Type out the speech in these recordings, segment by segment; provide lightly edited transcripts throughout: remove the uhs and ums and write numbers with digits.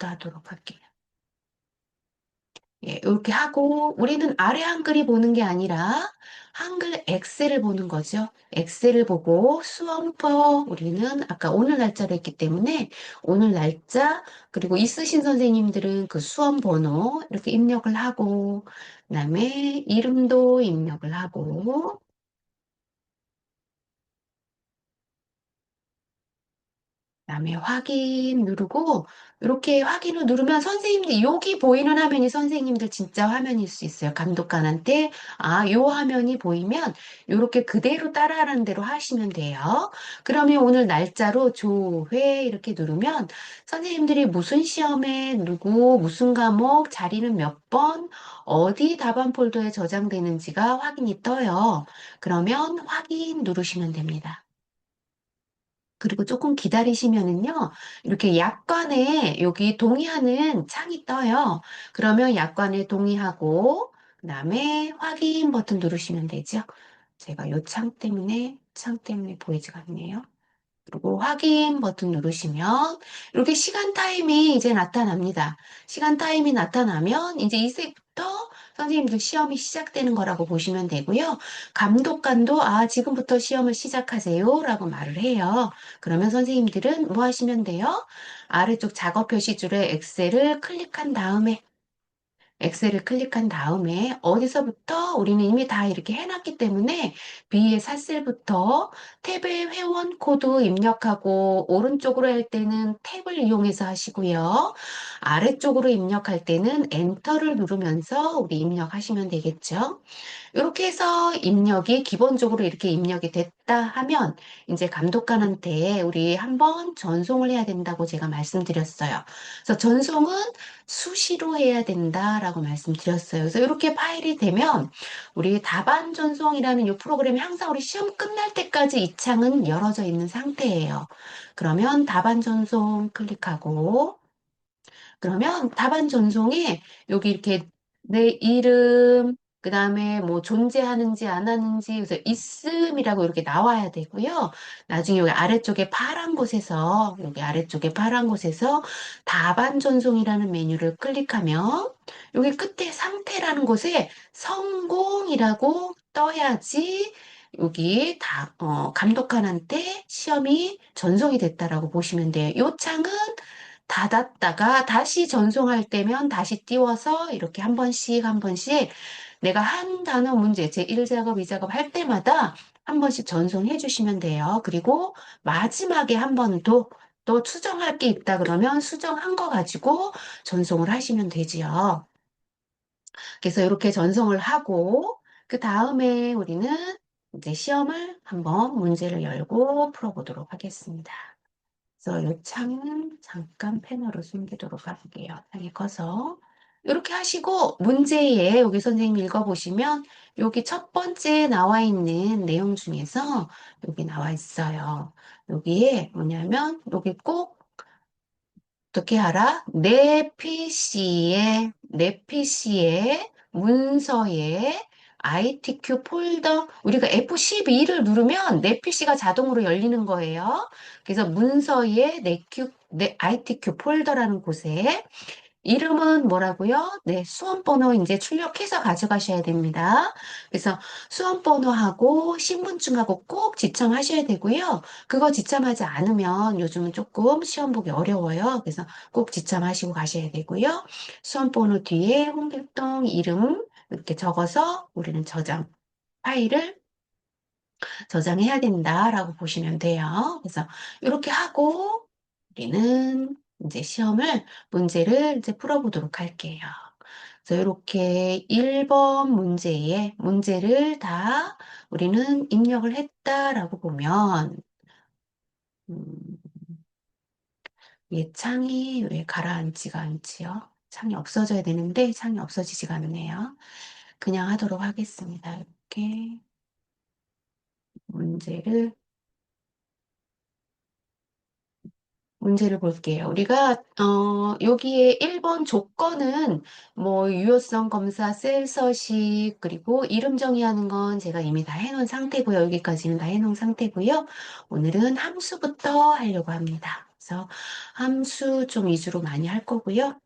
1번부터 하도록 할게요. 예, 이렇게 하고 우리는 아래 한글이 보는 게 아니라 한글 엑셀을 보는 거죠. 엑셀을 보고 수험표 우리는 아까 오늘 날짜로 했기 때문에 오늘 날짜 그리고 있으신 선생님들은 그 수험 번호 이렇게 입력을 하고 그다음에 이름도 입력을 하고 그다음에 확인 누르고 이렇게 확인을 누르면 선생님들 여기 보이는 화면이 선생님들 진짜 화면일 수 있어요. 감독관한테 요 화면이 보이면 이렇게 그대로 따라하는 대로 하시면 돼요. 그러면 오늘 날짜로 조회 이렇게 누르면 선생님들이 무슨 시험에 누구 무슨 과목 자리는 몇 번 어디 답안 폴더에 저장되는지가 확인이 떠요. 그러면 확인 누르시면 됩니다. 그리고 조금 기다리시면은요, 이렇게 약관에 여기 동의하는 창이 떠요. 그러면 약관에 동의하고, 그 다음에 확인 버튼 누르시면 되죠. 제가 요 창 때문에 보이지가 않네요. 그리고 확인 버튼 누르시면 이렇게 시간 타임이 이제 나타납니다. 시간 타임이 나타나면 이제 이제부터 선생님들 시험이 시작되는 거라고 보시면 되고요. 감독관도 지금부터 시험을 시작하세요 라고 말을 해요. 그러면 선생님들은 뭐 하시면 돼요? 아래쪽 작업 표시줄에 엑셀을 클릭한 다음에 엑셀을 클릭한 다음에 어디서부터 우리는 이미 다 이렇게 해놨기 때문에 B의 삿셀부터 탭의 회원 코드 입력하고 오른쪽으로 할 때는 탭을 이용해서 하시고요. 아래쪽으로 입력할 때는 엔터를 누르면서 우리 입력하시면 되겠죠. 이렇게 해서 입력이 기본적으로 이렇게 입력이 됐다 하면 이제 감독관한테 우리 한번 전송을 해야 된다고 제가 말씀드렸어요. 그래서 전송은 수시로 해야 된다라고 말씀드렸어요. 그래서 이렇게 파일이 되면 우리 답안 전송이라는 이 프로그램이 항상 우리 시험 끝날 때까지 이 창은 열어져 있는 상태예요. 그러면 답안 전송 클릭하고 그러면 답안 전송에 여기 이렇게 내 이름, 그 다음에 뭐 존재하는지 안 하는지, 그래서 있음이라고 이렇게 나와야 되고요. 나중에 여기 아래쪽에 파란 곳에서, 여기 아래쪽에 파란 곳에서 답안 전송이라는 메뉴를 클릭하면 여기 끝에 상태라는 곳에 성공이라고 떠야지 여기 감독관한테 시험이 전송이 됐다라고 보시면 돼요. 요 창은 닫았다가 다시 전송할 때면 다시 띄워서 이렇게 한 번씩 한 번씩 내가 한 단어 문제 제 1작업, 2작업 할 때마다 한 번씩 전송해 주시면 돼요. 그리고 마지막에 한 번 또 수정할 게 있다 그러면 수정한 거 가지고 전송을 하시면 되지요. 그래서 이렇게 전송을 하고 그 다음에 우리는 이제 시험을 한번 문제를 열고 풀어보도록 하겠습니다. 그래서 이 창은 잠깐 펜으로 숨기도록 할게요. 창이 커서. 이렇게 하시고 문제에 여기 선생님 읽어보시면 여기 첫 번째 나와 있는 내용 중에서 여기 나와 있어요. 여기에 뭐냐면 여기 꼭 어떻게 하라? 내 PC에 문서에 ITQ 폴더, 우리가 F12를 누르면 내 PC가 자동으로 열리는 거예요. 그래서 문서에 내 ITQ 폴더라는 곳에 이름은 뭐라고요? 네, 수험번호 이제 출력해서 가져가셔야 됩니다. 그래서 수험번호하고 신분증하고 꼭 지참하셔야 되고요. 그거 지참하지 않으면 요즘은 조금 시험 보기 어려워요. 그래서 꼭 지참하시고 가셔야 되고요. 수험번호 뒤에 홍길동 이름 이렇게 적어서 우리는 파일을 저장해야 된다라고 보시면 돼요. 그래서 이렇게 하고 우리는 이제 문제를 이제 풀어보도록 할게요. 그래서 이렇게 1번 문제에 문제를 다 우리는 입력을 했다라고 보면 음, 얘 창이 왜 가라앉지가 않지요? 창이 없어져야 되는데 창이 없어지지가 않네요. 그냥 하도록 하겠습니다. 이렇게 문제를 문제를 볼게요. 우리가 여기에 1번 조건은 뭐 유효성 검사, 셀 서식, 그리고 이름 정의하는 건 제가 이미 다 해놓은 상태고요. 여기까지는 다 해놓은 상태고요. 오늘은 함수부터 하려고 합니다. 그래서 함수 좀 위주로 많이 할 거고요.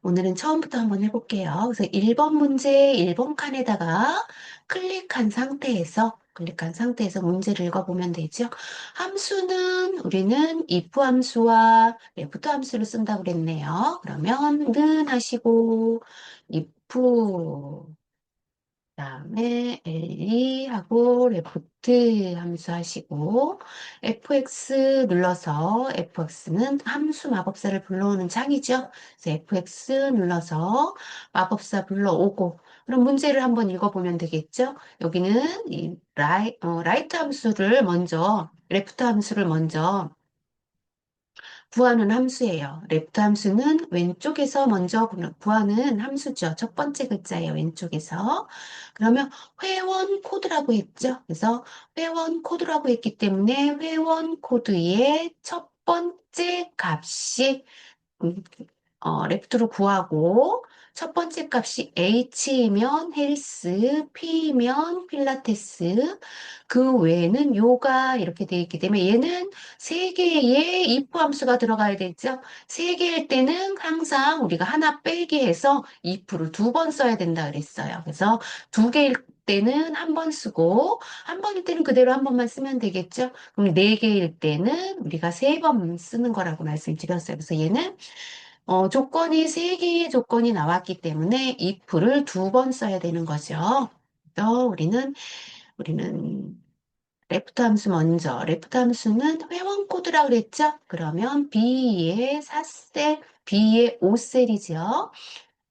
오늘은 처음부터 한번 해볼게요. 그래서 1번 문제 1번 칸에다가 클릭한 상태에서 문제를 읽어보면 되죠. 함수는 우리는 if 함수와 left 함수를 쓴다고 그랬네요. 그러면 는 하시고 if 그다음에 엘리 하고 레프트 함수 하시고 fx 눌러서 fx는 함수 마법사를 불러오는 창이죠. 그래서 fx 눌러서 마법사 불러오고 그럼 문제를 한번 읽어보면 되겠죠. 여기는 이 라이트 함수를 먼저 레프트 함수를 먼저 구하는 함수예요. 레프트 함수는 왼쪽에서 먼저 구하는 함수죠. 첫 번째 글자예요. 왼쪽에서. 그러면 회원 코드라고 했죠. 그래서 회원 코드라고 했기 때문에 회원 코드의 첫 번째 값이 레프트로 구하고 첫 번째 값이 H이면 헬스, P이면 필라테스, 그 외에는 요가 이렇게 되어 있기 때문에 얘는 세 개의 if 함수가 들어가야 되죠. 세 개일 때는 항상 우리가 하나 빼기 해서 if를 두 번 써야 된다 그랬어요. 그래서 두 개일 때는 한 번 쓰고 한 번일 때는 그대로 한 번만 쓰면 되겠죠. 그럼 네 개일 때는 우리가 세 번 쓰는 거라고 말씀드렸어요. 그래서 얘는 조건이 세 개의 조건이 나왔기 때문에 if를 두 번 써야 되는 거죠. 또 우리는 레프트 함수 먼저, 레프트 함수는 회원 코드라고 그랬죠? 그러면 B의 4셀, B의 5셀이죠.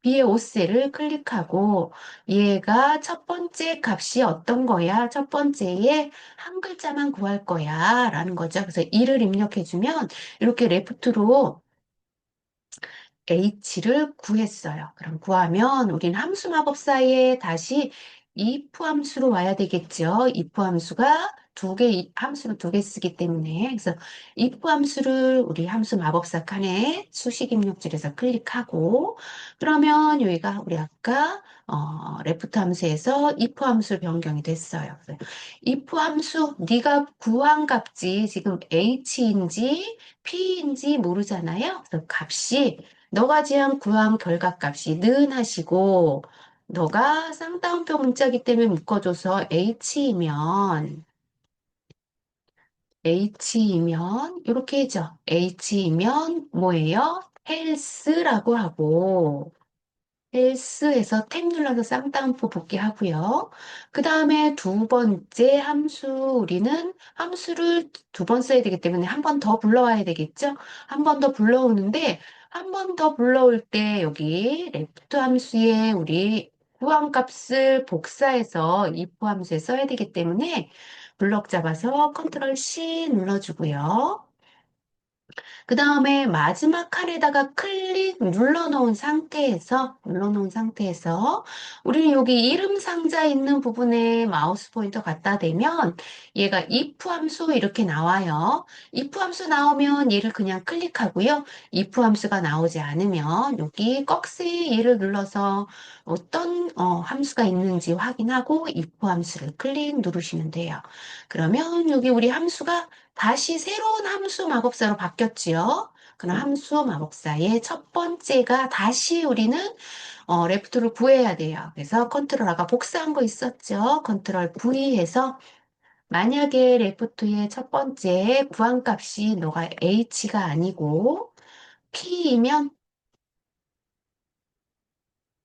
B의 5셀을 클릭하고 얘가 첫 번째 값이 어떤 거야? 첫 번째에 한 글자만 구할 거야. 라는 거죠. 그래서 1을 입력해주면 이렇게 레프트로 H를 구했어요. 그럼 구하면 우린 함수 마법사에 다시 if 함수로 와야 되겠죠. if 함수가 함수를 두 개 쓰기 때문에. 그래서 if 함수를 우리 함수 마법사 칸에 수식 입력줄에서 클릭하고, 그러면 여기가 우리 아까, 레프트 함수에서 if 함수 변경이 됐어요. 그래서 if 함수, 네가 구한 값이 지금 H인지 P인지 모르잖아요. 그래서 값이 너가 지한 구한 결과값이 는 하시고 너가 쌍따옴표 문자기 때문에 묶어줘서 H이면 이렇게 해줘. H이면 뭐예요? 헬스라고 하고 헬스에서 탭 눌러서 쌍따옴표 복귀하고요. 그 다음에 두 번째 함수, 우리는 함수를 두 번 써야 되기 때문에 한 번 더 불러와야 되겠죠? 한 번 더 불러오는데, 한 번 더 불러올 때 여기 레프트 함수에 우리 구함값을 복사해서 if 함수에 써야 되기 때문에 블럭 잡아서 컨트롤 C 눌러주고요. 그 다음에 마지막 칸에다가 눌러놓은 상태에서, 우리는 여기 이름 상자 있는 부분에 마우스 포인터 갖다 대면 얘가 if 함수 이렇게 나와요. if 함수 나오면 얘를 그냥 클릭하고요. if 함수가 나오지 않으면 여기 꺽쇠 얘를 눌러서 어떤 함수가 있는지 확인하고 if 함수를 클릭 누르시면 돼요. 그러면 여기 우리 함수가 다시 새로운 함수 마법사로 바뀌었지요. 그럼 함수 마법사의 첫 번째가 다시 우리는 레프트를 구해야 돼요. 그래서 컨트롤 아까 복사한 거 있었죠. 컨트롤 V 해서 만약에 레프트의 첫 번째 구한 값이 너가 H가 아니고 P이면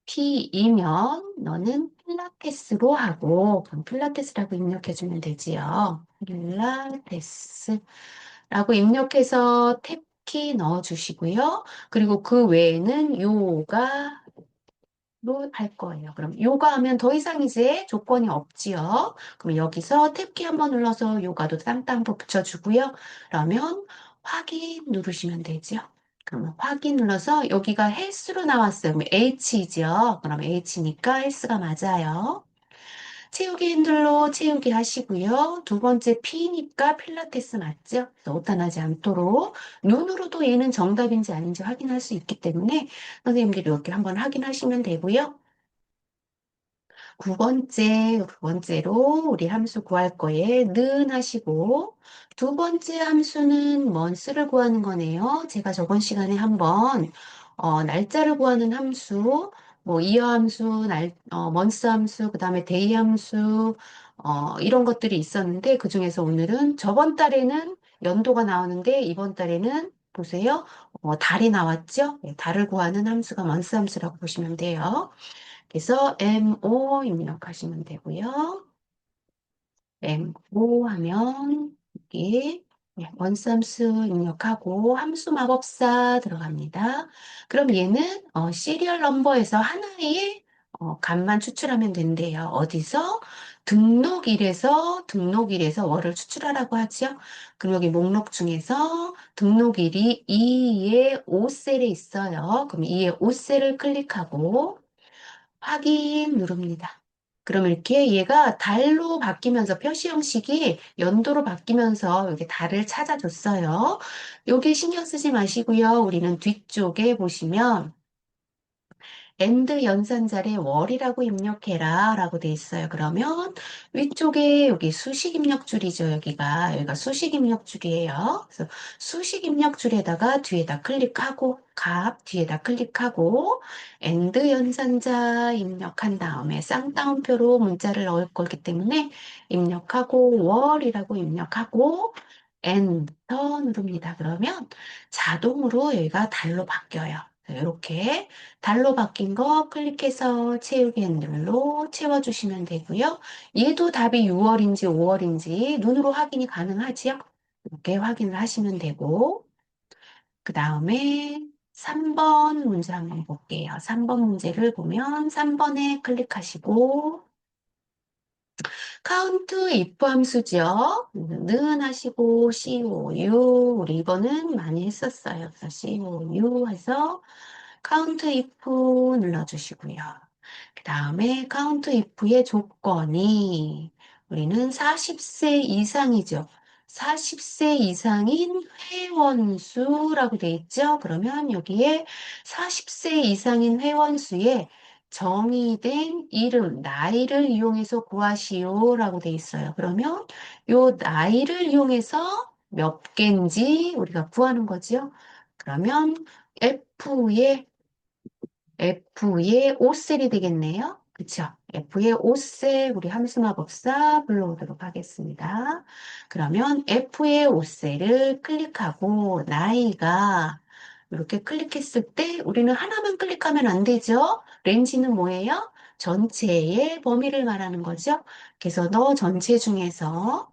P이면 너는 필라테스로 하고 그럼 필라테스라고 입력해주면 되지요. 필라테스라고 입력해서 탭키 넣어주시고요. 그리고 그 외에는 요가로 할 거예요. 그럼 요가 하면 더 이상 이제 조건이 없지요. 그럼 여기서 탭키 한번 눌러서 요가도 땅땅 붙여주고요. 그러면 확인 누르시면 되죠. 그럼 확인 눌러서 여기가 헬스로 나왔어요. 그럼 H죠. 그럼 H니까 헬스가 맞아요. 채우기 핸들로 채우기 하시고요. 두 번째 P니까 필라테스 맞죠? 그래서 오타나지 않도록 눈으로도 얘는 정답인지 아닌지 확인할 수 있기 때문에 선생님들이 이렇게 한번 확인하시면 되고요. 두 번째로 우리 함수 구할 거에 는 하시고, 두 번째 함수는 먼스를 구하는 거네요. 제가 저번 시간에 한번, 날짜를 구하는 함수, 뭐, 이어 함수, 먼스 함수, 그 다음에 데이 함수, 이런 것들이 있었는데, 그 중에서 오늘은 저번 달에는 연도가 나오는데, 이번 달에는 보세요. 달이 나왔죠? 네, 달을 구하는 함수가 먼스 함수라고 보시면 돼요. 그래서 MO 입력하시면 되고요. MO 하면 여기 원함수 입력하고 함수 마법사 들어갑니다. 그럼 얘는 시리얼 넘버에서 하나의 값만 추출하면 된대요. 어디서? 등록일에서 월을 추출하라고 하죠. 그럼 여기 목록 중에서 등록일이 2의 5셀에 있어요. 그럼 2의 5셀을 클릭하고 확인 누릅니다. 그럼 이렇게 얘가 달로 바뀌면서 표시 형식이 연도로 바뀌면서 이렇게 달을 찾아줬어요. 여기 신경 쓰지 마시고요. 우리는 뒤쪽에 보시면 엔드 연산자리에 월이라고 입력해라 라고 돼 있어요. 그러면 위쪽에 여기 수식 입력줄이죠. 여기가 수식 입력줄이에요. 그래서 수식 입력줄에다가 뒤에다 클릭하고 값 뒤에다 클릭하고 엔드 연산자 입력한 다음에 쌍따옴표로 문자를 넣을 거기 때문에 입력하고 월이라고 입력하고 엔터 누릅니다. 그러면 자동으로 여기가 달로 바뀌어요. 이렇게 달로 바뀐 거 클릭해서 채우기 핸들로 채워주시면 되고요. 얘도 답이 6월인지 5월인지 눈으로 확인이 가능하지요? 이렇게 확인을 하시면 되고, 그 다음에 3번 문제 한번 볼게요. 3번 문제를 보면 3번에 클릭하시고, 카운트 if 함수죠. 는 하시고 COU 우리 이번은 많이 했었어요. 그래서 COU 해서 카운트 if 눌러주시고요. 그 다음에 카운트 if의 조건이 우리는 40세 이상이죠. 40세 이상인 회원수라고 돼 있죠. 그러면 여기에 40세 이상인 회원수에 정의된 이름, 나이를 이용해서 구하시오라고 돼 있어요. 그러면 요 나이를 이용해서 몇 개인지 우리가 구하는 거죠. 그러면 F의 5셀이 되겠네요. 그쵸? F의 5셀 우리 함수마법사 불러오도록 하겠습니다. 그러면 F의 5셀을 클릭하고 나이가 이렇게 클릭했을 때 우리는 하나만 클릭하면 안 되죠. 렌지는 뭐예요? 전체의 범위를 말하는 거죠. 그래서 너 전체 중에서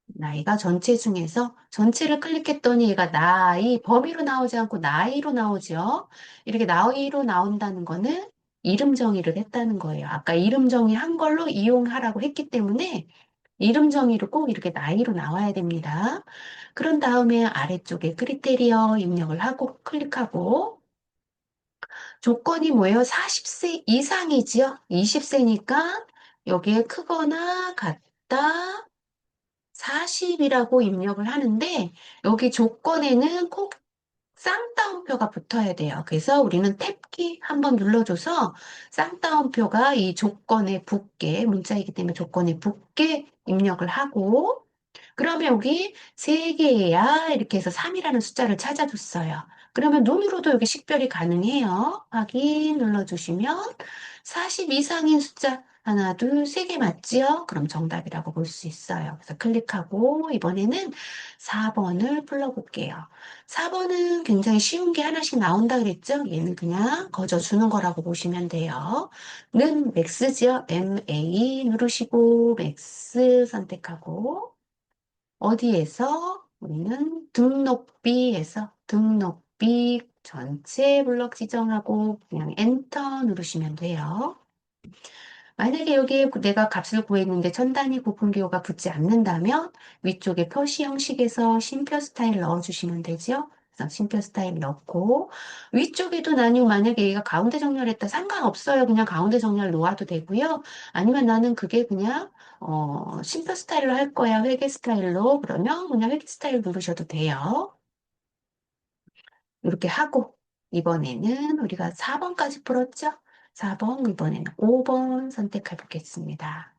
나이가 전체 중에서 전체를 클릭했더니 얘가 나이, 범위로 나오지 않고 나이로 나오죠. 이렇게 나이로 나온다는 거는 이름 정의를 했다는 거예요. 아까 이름 정의한 걸로 이용하라고 했기 때문에 이름 정의로 꼭 이렇게 나이로 나와야 됩니다. 그런 다음에 아래쪽에 크리테리어 입력을 하고 클릭하고 조건이 뭐예요? 40세 이상이지요. 20세니까 여기에 크거나 같다. 40이라고 입력을 하는데 여기 조건에는 꼭 쌍따옴표가 붙어야 돼요. 그래서 우리는 탭키 한번 눌러줘서 쌍따옴표가 이 조건에 붙게 문자이기 때문에 조건에 붙게 입력을 하고 그러면 여기 세개야 이렇게 해서 3이라는 숫자를 찾아줬어요. 그러면 눈으로도 여기 식별이 가능해요. 확인 눌러주시면 40 이상인 숫자 하나, 둘, 세 개 맞지요? 그럼 정답이라고 볼 수 있어요. 그래서 클릭하고 이번에는 4번을 불러볼게요. 4번은 굉장히 쉬운 게 하나씩 나온다 그랬죠? 얘는 그냥 거저 주는 거라고 보시면 돼요. 는 맥스죠? MA 누르시고 맥스 선택하고 어디에서 우리는 등록비에서 등록비 전체 블럭 지정하고 그냥 엔터 누르시면 돼요. 만약에 여기에 내가 값을 구했는데 천 단위 부품 기호가 붙지 않는다면 위쪽에 표시 형식에서 쉼표 스타일 넣어주시면 되죠. 그래서 쉼표 스타일 넣고 위쪽에도 나뉘고 만약에 얘가 가운데 정렬했다 상관없어요. 그냥 가운데 정렬 놓아도 되고요. 아니면 나는 그게 그냥 쉼표 스타일로 할 거야. 회계 스타일로. 그러면 그냥 회계 스타일 누르셔도 돼요. 이렇게 하고 이번에는 우리가 4번까지 풀었죠? 4번, 이번에는 5번 선택해 보겠습니다.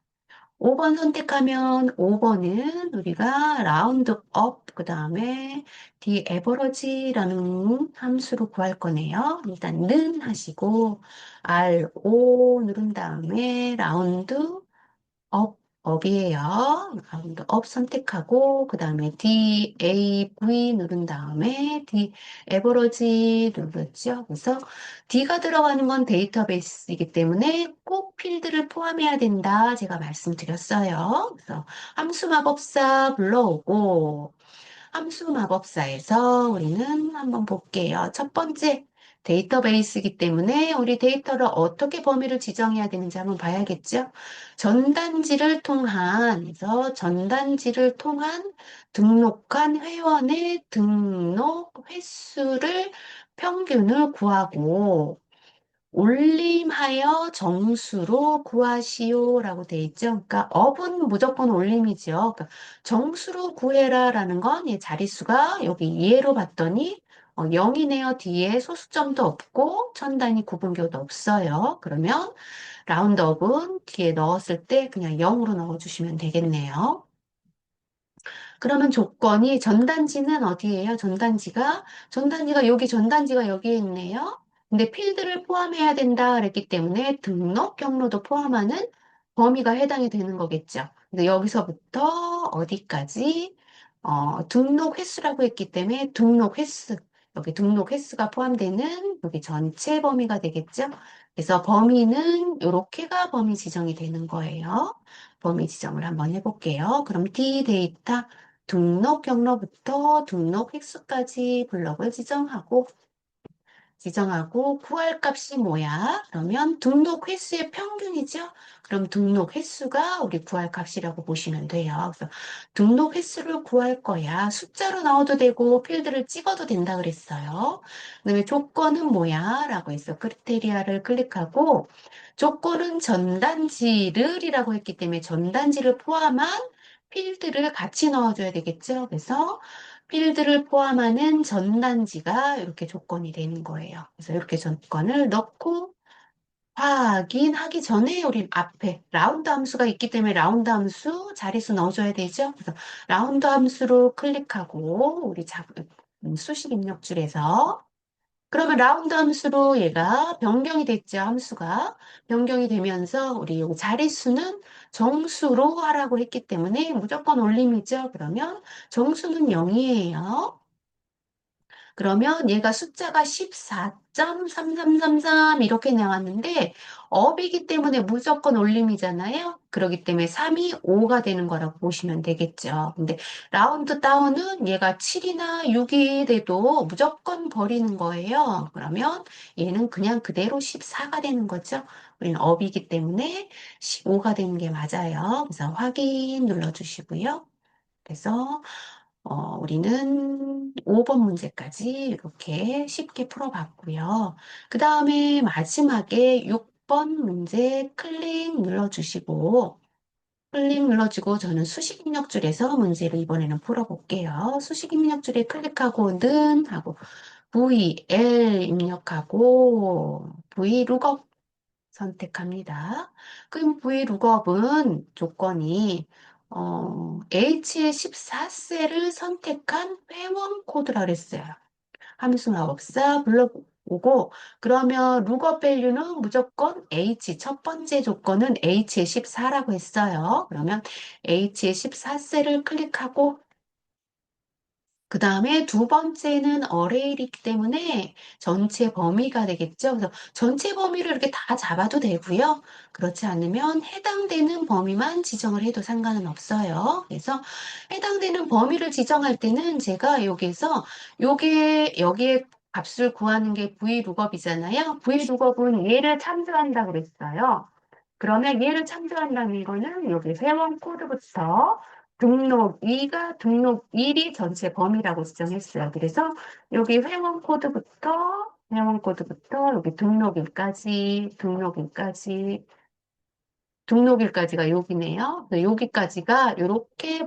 5번 선택하면 5번은 우리가 라운드 업, 그 다음에 디 에버러지라는 함수로 구할 거네요. 일단 는 하시고 R5 누른 다음에 라운드 업이에요. 라운드 업 선택하고 그 다음에 DAV 누른 다음에 D 에버러지 누르죠. 그래서 D가 들어가는 건 데이터베이스이기 때문에 꼭 필드를 포함해야 된다. 제가 말씀드렸어요. 그래서 함수 마법사 불러오고 함수 마법사에서 우리는 한번 볼게요. 첫 번째, 데이터베이스이기 때문에 우리 데이터를 어떻게 범위를 지정해야 되는지 한번 봐야겠죠? 그래서 전단지를 통한 등록한 회원의 등록 횟수를 평균을 구하고 올림하여 정수로 구하시오라고 돼 있죠. 그러니까 업은 무조건 올림이죠. 그러니까 정수로 구해라라는 건 이 자릿수가 여기 이해로 봤더니 0이네요. 뒤에 소수점도 없고 천 단위 구분교도 없어요. 그러면 라운드업은 뒤에 넣었을 때 그냥 0으로 넣어주시면 되겠네요. 그러면 조건이 전단지는 어디예요? 전단지가 여기 전단지가 여기에 있네요. 근데 필드를 포함해야 된다 그랬기 때문에 등록 경로도 포함하는 범위가 해당이 되는 거겠죠. 근데 여기서부터 어디까지 등록 횟수라고 했기 때문에 등록 횟수 여기 등록 횟수가 포함되는 여기 전체 범위가 되겠죠. 그래서 범위는 요렇게가 범위 지정이 되는 거예요. 범위 지정을 한번 해볼게요. 그럼 D 데이터 등록 경로부터 등록 획수까지 블럭을 지정하고 구할 값이 뭐야? 그러면 등록 횟수의 평균이죠? 그럼 등록 횟수가 우리 구할 값이라고 보시면 돼요. 그래서 등록 횟수를 구할 거야. 숫자로 넣어도 되고 필드를 찍어도 된다 그랬어요. 그다음에 조건은 뭐야? 라고 해서 크리테리아를 클릭하고 조건은 전단지를이라고 했기 때문에 전단지를 포함한 필드를 같이 넣어줘야 되겠죠? 그래서 필드를 포함하는 전단지가 이렇게 조건이 되는 거예요. 그래서 이렇게 조건을 넣고 확인하기 전에 우리 앞에 라운드 함수가 있기 때문에 라운드 함수 자릿수 넣어줘야 되죠. 그래서 라운드 함수로 클릭하고 우리 수식 입력줄에서 그러면 라운드 함수로 얘가 변경이 됐죠. 함수가 변경이 되면서 우리 요 자릿수는 정수로 하라고 했기 때문에 무조건 올림이죠. 그러면 정수는 0이에요. 그러면 얘가 숫자가 14.3333 이렇게 나왔는데 업이기 때문에 무조건 올림이잖아요. 그렇기 때문에 3이 5가 되는 거라고 보시면 되겠죠. 근데 라운드 다운은 얘가 7이나 6이 돼도 무조건 버리는 거예요. 그러면 얘는 그냥 그대로 14가 되는 거죠. 우리는 업이기 때문에 15가 되는 게 맞아요. 그래서 확인 눌러주시고요. 그래서 우리는 5번 문제까지 이렇게 쉽게 풀어봤고요. 그 다음에 마지막에 6번 문제 클릭 눌러주고 저는 수식 입력줄에서 문제를 이번에는 풀어볼게요. 수식 입력줄에 클릭하고 는 하고 VL 입력하고 VLOOKUP 선택합니다. 그럼 Vlookup은 조건이 H의 14셀을 선택한 회원 코드라 그랬어요. 함수 마법사 불러오고 그러면 룩업 밸류는 무조건 H 첫 번째 조건은 H의 14라고 했어요. 그러면 H의 14셀을 클릭하고 그 다음에 두 번째는 어레이이기 때문에 전체 범위가 되겠죠. 그래서 전체 범위를 이렇게 다 잡아도 되고요. 그렇지 않으면 해당되는 범위만 지정을 해도 상관은 없어요. 그래서 해당되는 범위를 지정할 때는 제가 여기에 값을 구하는 게 VLOOKUP이잖아요. VLOOKUP은 얘를 참조한다 그랬어요. 그러면 얘를 참조한다는 거는 여기 회원 코드부터 등록 1이 전체 범위라고 지정했어요. 그래서 여기 회원 코드부터 여기 등록일까지가 여기네요. 여기까지가 이렇게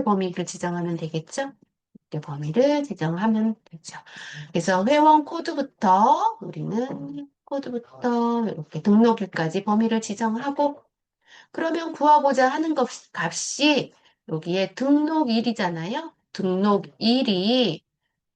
범위를 지정하면 되겠죠? 이렇게 범위를 지정하면 되죠. 그래서 회원 코드부터 우리는 코드부터 이렇게 등록일까지 범위를 지정하고 그러면 구하고자 하는 값이 여기에 등록일이잖아요. 등록일이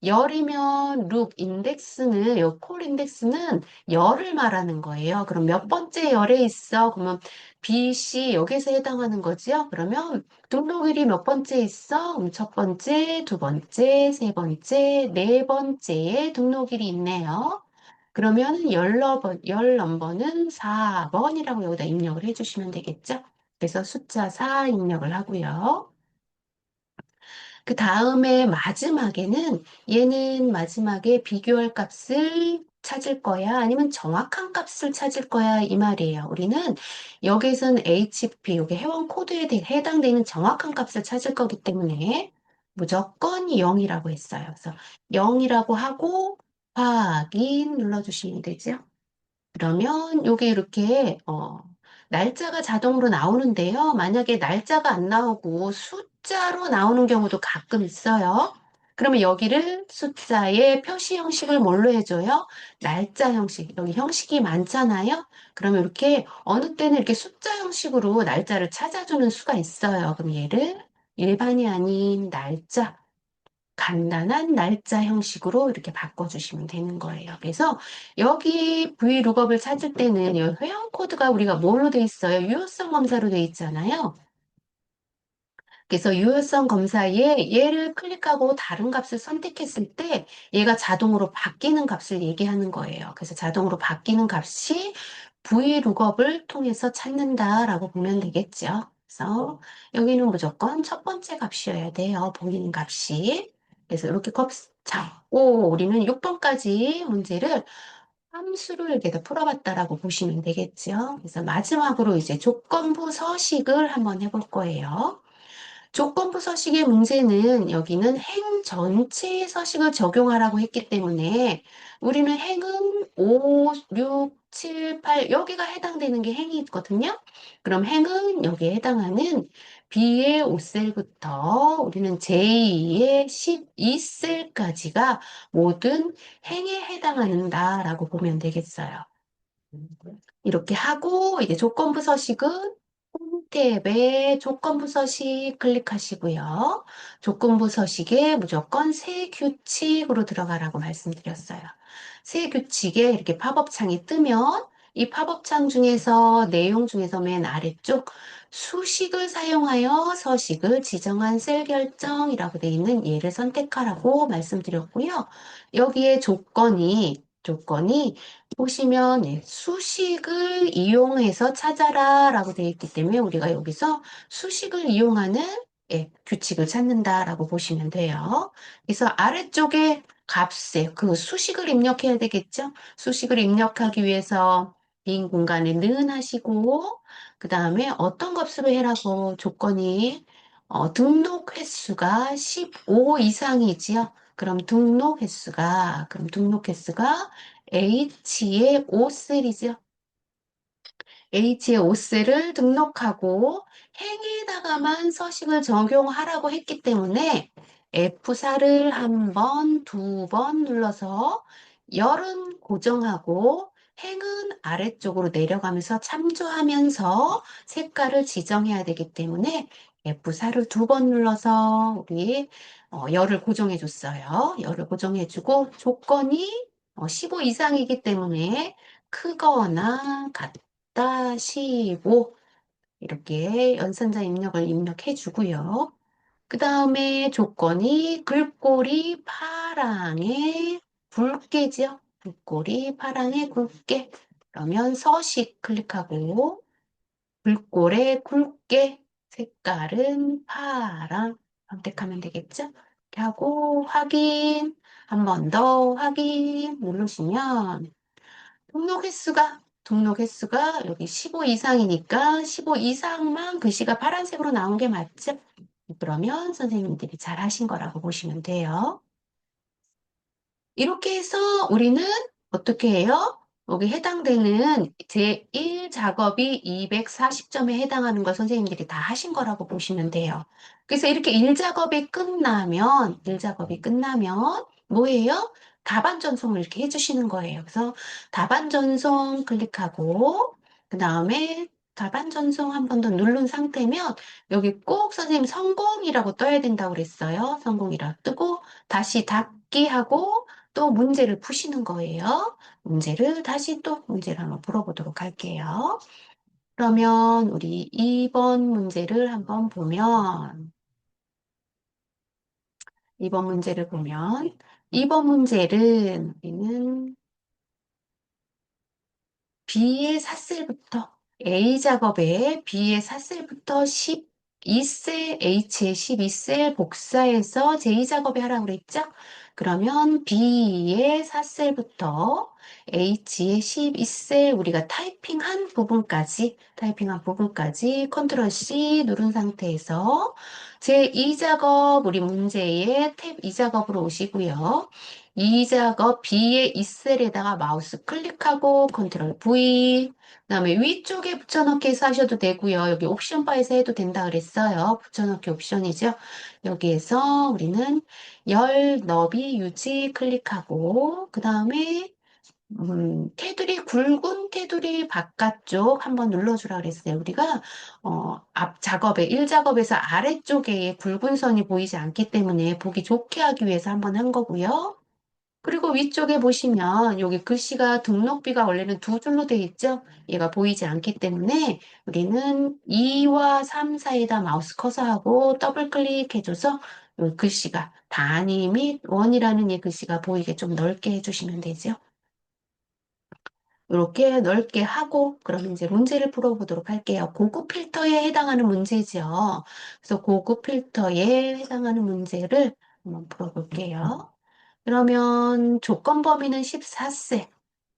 열이면 룩 인덱스는 요 콜 인덱스는 열을 말하는 거예요. 그럼 몇 번째 열에 있어? 그러면 B, C 여기서 해당하는 거지요. 그러면 등록일이 몇 번째 있어? 그럼 첫 번째, 두 번째, 세 번째, 네 번째에 등록일이 있네요. 그러면 열 넘버는 4번이라고 여기다 입력을 해주시면 되겠죠. 그래서 숫자 4 입력을 하고요. 그 다음에 마지막에는 얘는 마지막에 비교할 값을 찾을 거야? 아니면 정확한 값을 찾을 거야? 이 말이에요. 우리는 여기서는 HP, 여기 회원 코드에 해당되는 정확한 값을 찾을 거기 때문에 무조건 0이라고 했어요. 그래서 0이라고 하고 확인 눌러주시면 되죠. 그러면 요게 이렇게 날짜가 자동으로 나오는데요. 만약에 날짜가 안 나오고 숫자로 나오는 경우도 가끔 있어요. 그러면 여기를 숫자의 표시 형식을 뭘로 해줘요? 날짜 형식. 여기 형식이 많잖아요. 그러면 이렇게 어느 때는 이렇게 숫자 형식으로 날짜를 찾아주는 수가 있어요. 그럼 얘를 일반이 아닌 날짜, 간단한 날짜 형식으로 이렇게 바꿔주시면 되는 거예요. 그래서 여기 VLOOKUP을 찾을 때는 이 회원 코드가 우리가 뭘로 돼 있어요? 유효성 검사로 돼 있잖아요. 그래서 유효성 검사에 얘를 클릭하고 다른 값을 선택했을 때 얘가 자동으로 바뀌는 값을 얘기하는 거예요. 그래서 자동으로 바뀌는 값이 VLOOKUP을 통해서 찾는다라고 보면 되겠죠. 그래서 여기는 무조건 첫 번째 값이어야 돼요. 보이는 값이. 그래서 이렇게 값 잡고 우리는 6번까지 문제를 함수를 이렇게 풀어봤다라고 보시면 되겠죠. 그래서 마지막으로 이제 조건부 서식을 한번 해볼 거예요. 조건부 서식의 문제는 여기는 행 전체의 서식을 적용하라고 했기 때문에 우리는 행은 5, 6, 7, 8 여기가 해당되는 게 행이 있거든요. 그럼 행은 여기에 해당하는 B의 5셀부터 우리는 J의 12셀까지가 모든 행에 해당한다라고 보면 되겠어요. 이렇게 하고 이제 조건부 서식은 홈탭에 조건부 서식 클릭하시고요. 조건부 서식에 무조건 새 규칙으로 들어가라고 말씀드렸어요. 새 규칙에 이렇게 팝업 창이 뜨면 이 팝업 창 중에서 내용 중에서 맨 아래쪽 수식을 사용하여 서식을 지정한 셀 결정이라고 되어 있는 얘를 선택하라고 말씀드렸고요. 여기에 조건이 보시면 수식을 이용해서 찾아라 라고 되어 있기 때문에 우리가 여기서 수식을 이용하는 규칙을 찾는다라고 보시면 돼요. 그래서 아래쪽에 값에 그 수식을 입력해야 되겠죠? 수식을 입력하기 위해서 빈 공간에 는 하시고 그 다음에 어떤 값으로 해라고 조건이 등록 횟수가 15 이상이지요. 그럼 등록 횟수가 H의 5셀이죠. H의 5셀을 등록하고 행에다가만 서식을 적용하라고 했기 때문에 F4를 한 번, 두 번 눌러서 열은 고정하고 행은 아래쪽으로 내려가면서 참조하면서 색깔을 지정해야 되기 때문에 F4를 두 번 눌러서 우리 열을 고정해 줬어요. 열을 고정해 주고 조건이 15 이상이기 때문에 크거나 같다 15 이렇게 연산자 입력을 입력해 주고요. 그 다음에 조건이 글꼴이 파랑의 굵게죠. 글꼴이 파랑의 굵게. 그러면 서식 클릭하고 글꼴의 굵게 색깔은 파랑 선택하면 되겠죠? 이렇게 하고 확인 한 번 더 확인 누르시면 등록 횟수가 여기 15 이상이니까 15 이상만 글씨가 파란색으로 나온 게 맞죠? 그러면 선생님들이 잘 하신 거라고 보시면 돼요. 이렇게 해서 우리는 어떻게 해요? 여기 해당되는 제1 작업이 240점에 해당하는 걸 선생님들이 다 하신 거라고 보시면 돼요. 그래서 이렇게 1작업이 끝나면 뭐예요? 답안 전송을 이렇게 해주시는 거예요. 그래서 답안 전송 클릭하고, 그 다음에 답안 전송 한 번 더 누른 상태면 여기 꼭 선생님 성공이라고 떠야 된다고 그랬어요. 성공이라고 뜨고 다시 닫기 하고 또 문제를 푸시는 거예요. 다시 또 문제를 한번 풀어보도록 할게요. 그러면 우리 2번 문제를 한번 보면, 2번 문제를 보면, 2번 문제는 우리는 B의 삿셀부터 A 작업에 B의 삿셀부터 12셀, H의 12셀 복사해서 J 작업에 하라고 그랬죠? 그러면 B의 삿셀부터 H의 12셀 우리가 타이핑한 부분까지 컨트롤 C 누른 상태에서 제2 작업 우리 문제의 탭 2 작업으로 오시고요. 이 작업 B의 이 셀에다가 마우스 클릭하고 컨트롤 V 그다음에 위쪽에 붙여넣기 해서 하셔도 되고요. 여기 옵션 바에서 해도 된다 그랬어요. 붙여넣기 옵션이죠. 여기에서 우리는 열 너비 유지 클릭하고 그다음에 굵은 테두리 바깥쪽 한번 눌러주라 그랬어요. 우리가, 앞 작업에, 1작업에서 아래쪽에 굵은 선이 보이지 않기 때문에 보기 좋게 하기 위해서 한번 한 거고요. 그리고 위쪽에 보시면 여기 글씨가 등록비가 원래는 두 줄로 되어 있죠? 얘가 보이지 않기 때문에 우리는 2와 3 사이에다 마우스 커서하고 더블 클릭해줘서 이 글씨가 단위 및 원이라는 이 글씨가 보이게 좀 넓게 해주시면 되죠. 이렇게 넓게 하고 그럼 이제 문제를 풀어보도록 할게요. 고급 필터에 해당하는 문제죠. 그래서 고급 필터에 해당하는 문제를 한번 풀어볼게요. 그러면 조건 범위는 14셀,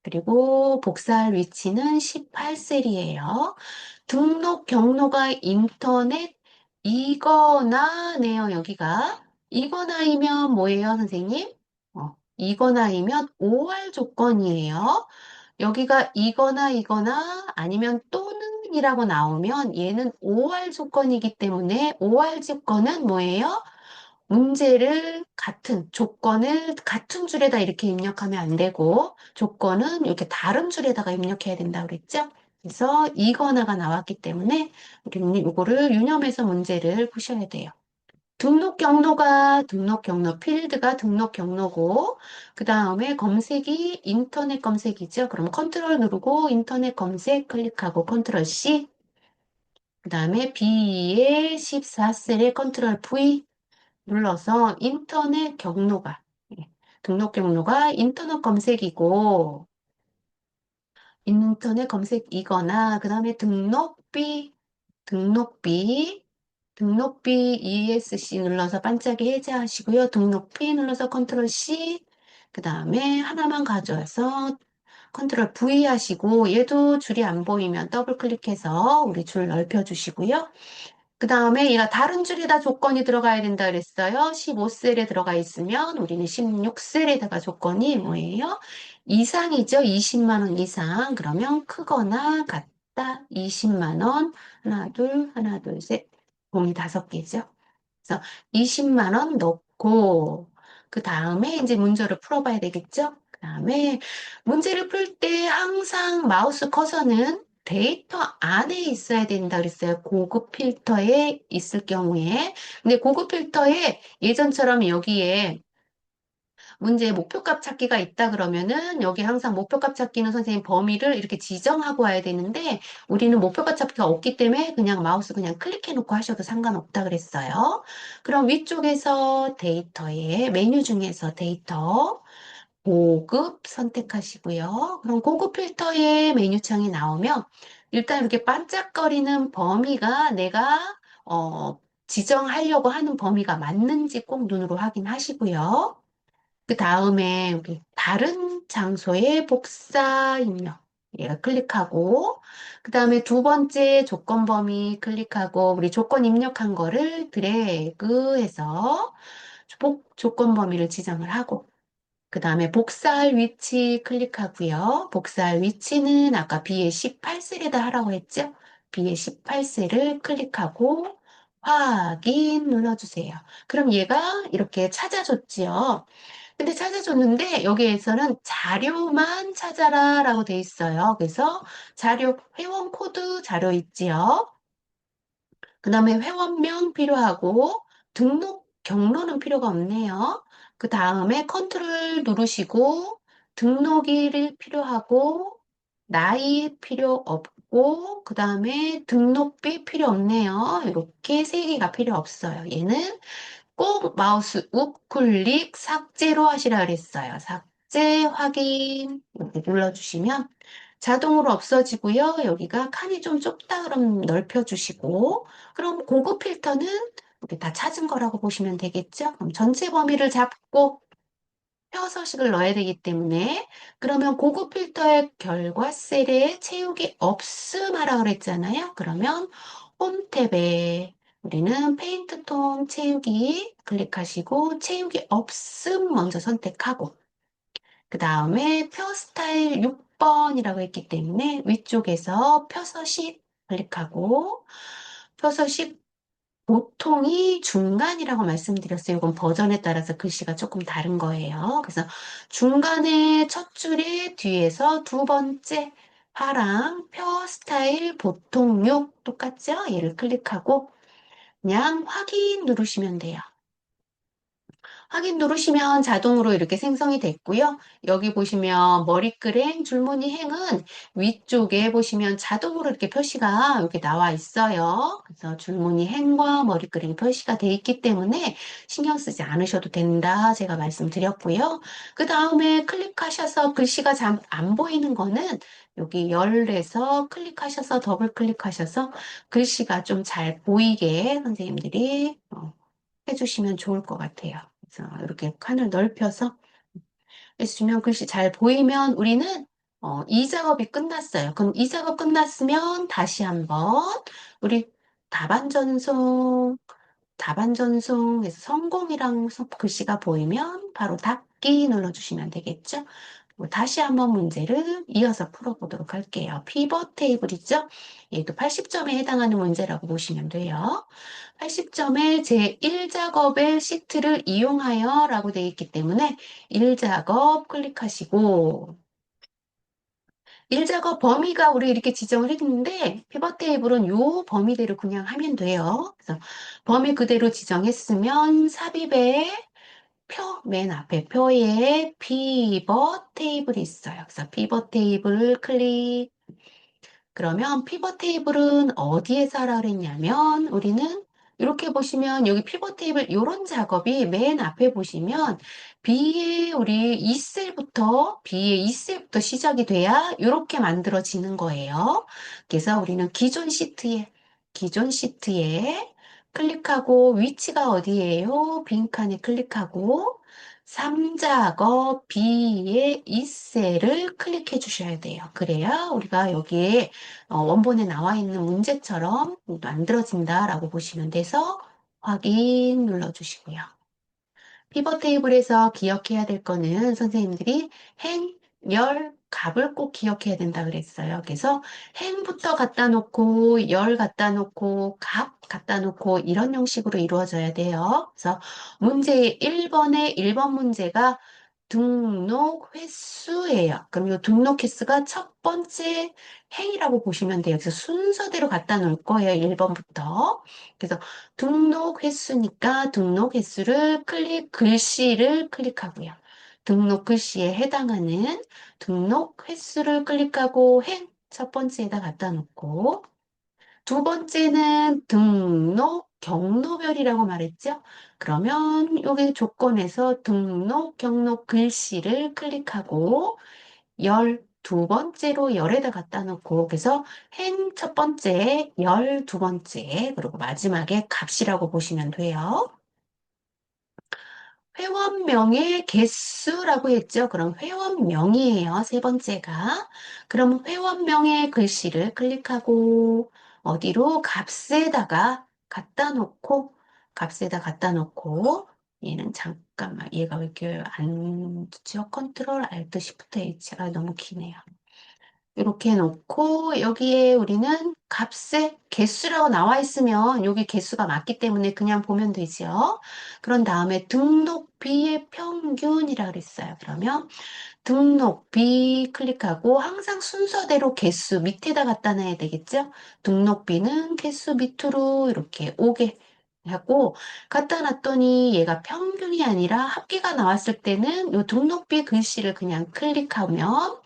그리고 복사할 위치는 18셀이에요. 등록 경로가 인터넷 이거나네요, 여기가. 이거나이면 뭐예요, 선생님? 이거나이면 5할 조건이에요. 여기가 이거나 아니면 또는이라고 나오면 얘는 5할 조건이기 때문에 5할 조건은 뭐예요? 조건을 같은 줄에다 이렇게 입력하면 안 되고, 조건은 이렇게 다른 줄에다가 입력해야 된다고 그랬죠? 그래서 이거나가 나왔기 때문에 우리는 이거를 유념해서 문제를 푸셔야 돼요. 등록 경로, 필드가 등록 경로고, 그 다음에 검색이 인터넷 검색이죠. 그럼 컨트롤 누르고 인터넷 검색 클릭하고 컨트롤 C, 그 다음에 B의 14셀에 컨트롤 V, 눌러서 예, 등록 경로가 인터넷 검색이거나, 그 다음에 등록비, 등록비 ESC 눌러서 반짝이 해제하시고요. 등록비 눌러서 컨트롤 C, 그 다음에 하나만 가져와서 컨트롤 V 하시고, 얘도 줄이 안 보이면 더블 클릭해서 우리 줄 넓혀주시고요. 그 다음에 얘가 다른 줄에다 조건이 들어가야 된다 그랬어요. 15셀에 들어가 있으면 우리는 16셀에다가 조건이 뭐예요? 이상이죠. 20만 원 이상. 그러면 크거나 같다. 20만 원. 하나, 둘, 셋. 공이 5개죠. 그래서 20만 원 넣고, 그 다음에 이제 문제를 풀어봐야 되겠죠? 그 다음에 문제를 풀 때 항상 마우스 커서는 데이터 안에 있어야 된다 그랬어요. 고급 필터에 있을 경우에. 근데 고급 필터에 예전처럼 여기에 문제에 목표값 찾기가 있다 그러면은 여기 항상 목표값 찾기는 선생님 범위를 이렇게 지정하고 와야 되는데 우리는 목표값 찾기가 없기 때문에 그냥 마우스 그냥 클릭해 놓고 하셔도 상관없다 그랬어요. 그럼 위쪽에서 메뉴 중에서 데이터 고급 선택하시고요. 그럼 고급 필터의 메뉴창이 나오면 일단 이렇게 반짝거리는 범위가 내가 지정하려고 하는 범위가 맞는지 꼭 눈으로 확인하시고요. 그 다음에 우리 다른 장소에 복사 입력. 얘가 클릭하고, 그 다음에 두 번째 조건 범위 클릭하고, 우리 조건 입력한 거를 드래그해서 조건 범위를 지정을 하고, 그 다음에 복사할 위치 클릭하고요. 복사할 위치는 아까 B의 18셀에다 하라고 했죠? B의 18셀을 클릭하고, 확인 눌러주세요. 그럼 얘가 이렇게 찾아줬지요. 근데 찾아줬는데 여기에서는 자료만 찾아라라고 돼 있어요. 그래서 자료, 회원 코드 자료 있지요. 그 다음에 회원명 필요하고 등록 경로는 필요가 없네요. 그 다음에 컨트롤 누르시고 등록일 필요하고 나이 필요 없고 그 다음에 등록비 필요 없네요. 이렇게 세 개가 필요 없어요. 얘는 꼭 마우스 우클릭 삭제로 하시라 그랬어요. 삭제 확인 이렇게 눌러주시면 자동으로 없어지고요. 여기가 칸이 좀 좁다 그럼 넓혀주시고 그럼 고급 필터는 이렇게 다 찾은 거라고 보시면 되겠죠. 그럼 전체 범위를 잡고 표서식을 넣어야 되기 때문에 그러면 고급 필터의 결과 셀에 채우기 없음 하라 그랬잖아요. 그러면 홈 탭에 우리는 페인트 톤 채우기 클릭하시고 채우기 없음 먼저 선택하고 그 다음에 표 스타일 6번이라고 했기 때문에 위쪽에서 표서식 클릭하고 표서식 보통이 중간이라고 말씀드렸어요. 이건 버전에 따라서 글씨가 조금 다른 거예요. 그래서 중간에 첫 줄에 뒤에서 두 번째 파랑 표 스타일 보통 6 똑같죠? 얘를 클릭하고 그냥 확인 누르시면 돼요. 확인 누르시면 자동으로 이렇게 생성이 됐고요. 여기 보시면 머리끄랭 줄무늬 행은 위쪽에 보시면 자동으로 이렇게 표시가 이렇게 나와 있어요. 그래서 줄무늬 행과 머리끄랭 표시가 돼 있기 때문에 신경 쓰지 않으셔도 된다. 제가 말씀드렸고요. 그 다음에 클릭하셔서 글씨가 잘 안 보이는 거는 여기 열에서 클릭하셔서 더블 클릭하셔서 글씨가 좀 잘 보이게 선생님들이 해주시면 좋을 것 같아요. 그래서 이렇게 칸을 넓혀서 해주시면 글씨 잘 보이면 우리는 이 작업이 끝났어요. 그럼 이 작업 끝났으면 다시 한번 우리 답안 전송, 답안 전송에서 성공이랑 글씨가 보이면 바로 닫기 눌러주시면 되겠죠. 다시 한번 문제를 이어서 풀어보도록 할게요. 피벗 테이블이죠. 얘도 80점에 해당하는 문제라고 보시면 돼요. 80점에 제1작업의 시트를 이용하여 라고 되어 있기 때문에 1작업 클릭하시고 1작업 범위가 우리 이렇게 지정을 했는데 피벗 테이블은 요 범위대로 그냥 하면 돼요. 그래서 범위 그대로 지정했으면 삽입에 표, 맨 앞에 표에 피벗 테이블이 있어요. 그래서 피벗 테이블 클릭. 그러면 피벗 테이블은 어디에서 하라 그랬냐면 우리는 이렇게 보시면 여기 피벗 테이블 이런 작업이 맨 앞에 보시면 우리 2셀부터 B의 2셀부터 시작이 돼야 이렇게 만들어지는 거예요. 그래서 우리는 기존 시트에 클릭하고 위치가 어디예요? 빈칸에 클릭하고 3작업 B의 2셀을 클릭해 주셔야 돼요. 그래야 우리가 여기에 원본에 나와 있는 문제처럼 만들어진다라고 보시면 돼서 확인 눌러주시고요. 피벗 테이블에서 기억해야 될 거는 선생님들이 행, 열, 값을 꼭 기억해야 된다 그랬어요. 그래서 행부터 갖다 놓고 열 갖다 놓고 값 갖다 놓고 이런 형식으로 이루어져야 돼요. 그래서 문제 1번의 1번 문제가 등록 횟수예요. 그럼 이 등록 횟수가 첫 번째 행이라고 보시면 돼요. 그래서 순서대로 갖다 놓을 거예요. 1번부터. 그래서 등록 횟수니까 등록 횟수를 글씨를 클릭하고요. 등록 글씨에 해당하는 등록 횟수를 클릭하고 첫 번째에다 갖다 놓고 두 번째는 등록 경로별이라고 말했죠. 그러면 여기 조건에서 등록 경로 글씨를 클릭하고 두 번째로 열에다 갖다 놓고 그래서 첫 번째, 두 번째 그리고 마지막에 값이라고 보시면 돼요. 회원명의 개수라고 했죠. 그럼 회원명이에요. 세 번째가. 그럼 회원명의 글씨를 클릭하고 어디로 값에다 갖다 놓고 얘는 잠깐만 얘가 왜 이렇게 안 붙죠? 컨트롤 알트 시프트 H가 너무 기네요. 이렇게 놓고 여기에 우리는 값의 개수라고 나와 있으면 여기 개수가 맞기 때문에 그냥 보면 되죠. 그런 다음에 등록비의 평균이라 그랬어요. 그러면 등록비 클릭하고 항상 순서대로 개수 밑에다 갖다 놔야 되겠죠? 등록비는 개수 밑으로 이렇게 오게 하고 갖다 놨더니 얘가 평균이 아니라 합계가 나왔을 때는 이 등록비 글씨를 그냥 클릭하면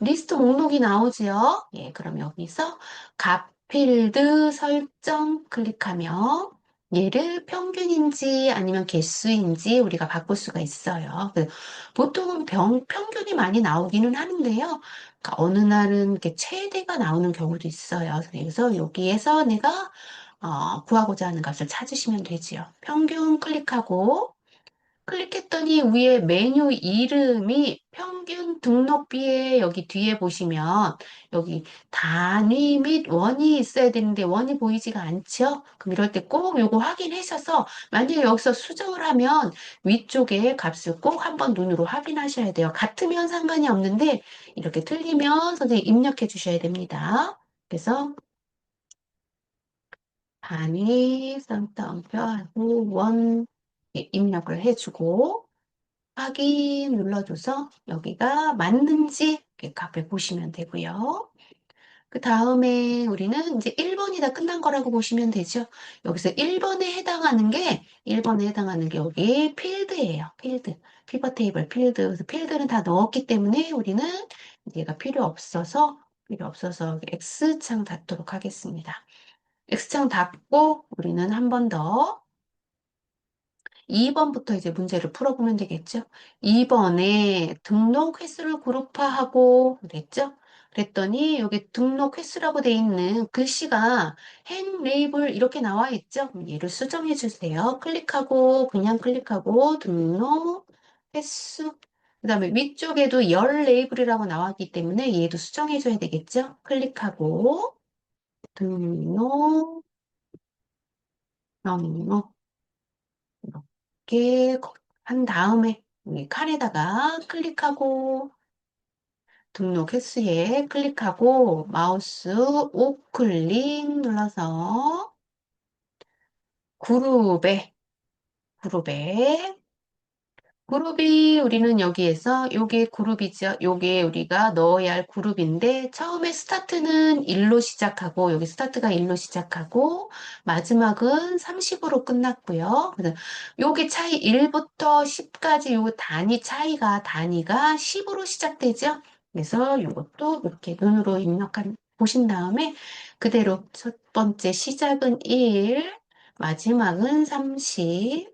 리스트 목록이 나오지요. 예, 그럼 여기서 값 필드 설정 클릭하면 얘를 평균인지 아니면 개수인지 우리가 바꿀 수가 있어요. 보통은 평균이 많이 나오기는 하는데요. 그러니까 어느 날은 이렇게 최대가 나오는 경우도 있어요. 그래서 여기에서 내가 구하고자 하는 값을 찾으시면 되지요. 평균 클릭하고 클릭했더니 위에 메뉴 이름이 평균 등록비에 여기 뒤에 보시면 여기 단위 및 원이 있어야 되는데 원이 보이지가 않죠? 그럼 이럴 때 꼭 요거 확인하셔서 만약에 여기서 수정을 하면 위쪽에 값을 꼭 한번 눈으로 확인하셔야 돼요. 같으면 상관이 없는데 이렇게 틀리면 선생님 입력해 주셔야 됩니다. 그래서 단위 쌍따옴표 하고 원 입력을 해주고 확인 눌러줘서 여기가 맞는지 이렇게 값을 보시면 되고요. 그 다음에 우리는 이제 1번이 다 끝난 거라고 보시면 되죠. 여기서 1번에 해당하는 게 여기 필드예요. 필드. 피벗 테이블 필드. 그래서 필드는 다 넣었기 때문에 우리는 얘가 필요 없어서 X창 닫도록 하겠습니다. X창 닫고 우리는 한 번 더 2번부터 이제 문제를 풀어보면 되겠죠. 2번에 등록 횟수를 그룹화하고 그랬죠. 그랬더니 여기 등록 횟수라고 돼 있는 글씨가 행 레이블 이렇게 나와 있죠. 그럼 얘를 수정해 주세요. 클릭하고 그냥 클릭하고 등록 횟수 그다음에 위쪽에도 열 레이블이라고 나왔기 때문에 얘도 수정해 줘야 되겠죠. 클릭하고 등록 명목 이렇게 한 다음에 여기 칸에다가 클릭하고 등록 횟수에 클릭하고 마우스 우클릭 눌러서 그룹에 그룹에 그룹이 우리는 여기에서 요게 그룹이죠. 요게 우리가 넣어야 할 그룹인데 처음에 스타트는 1로 시작하고 여기 스타트가 1로 시작하고 마지막은 30으로 끝났고요. 그래서 요게 차이 1부터 10까지 요 단위가 10으로 시작되죠. 그래서 요것도 이렇게 눈으로 입력한 보신 다음에 그대로 첫 번째 시작은 1, 마지막은 30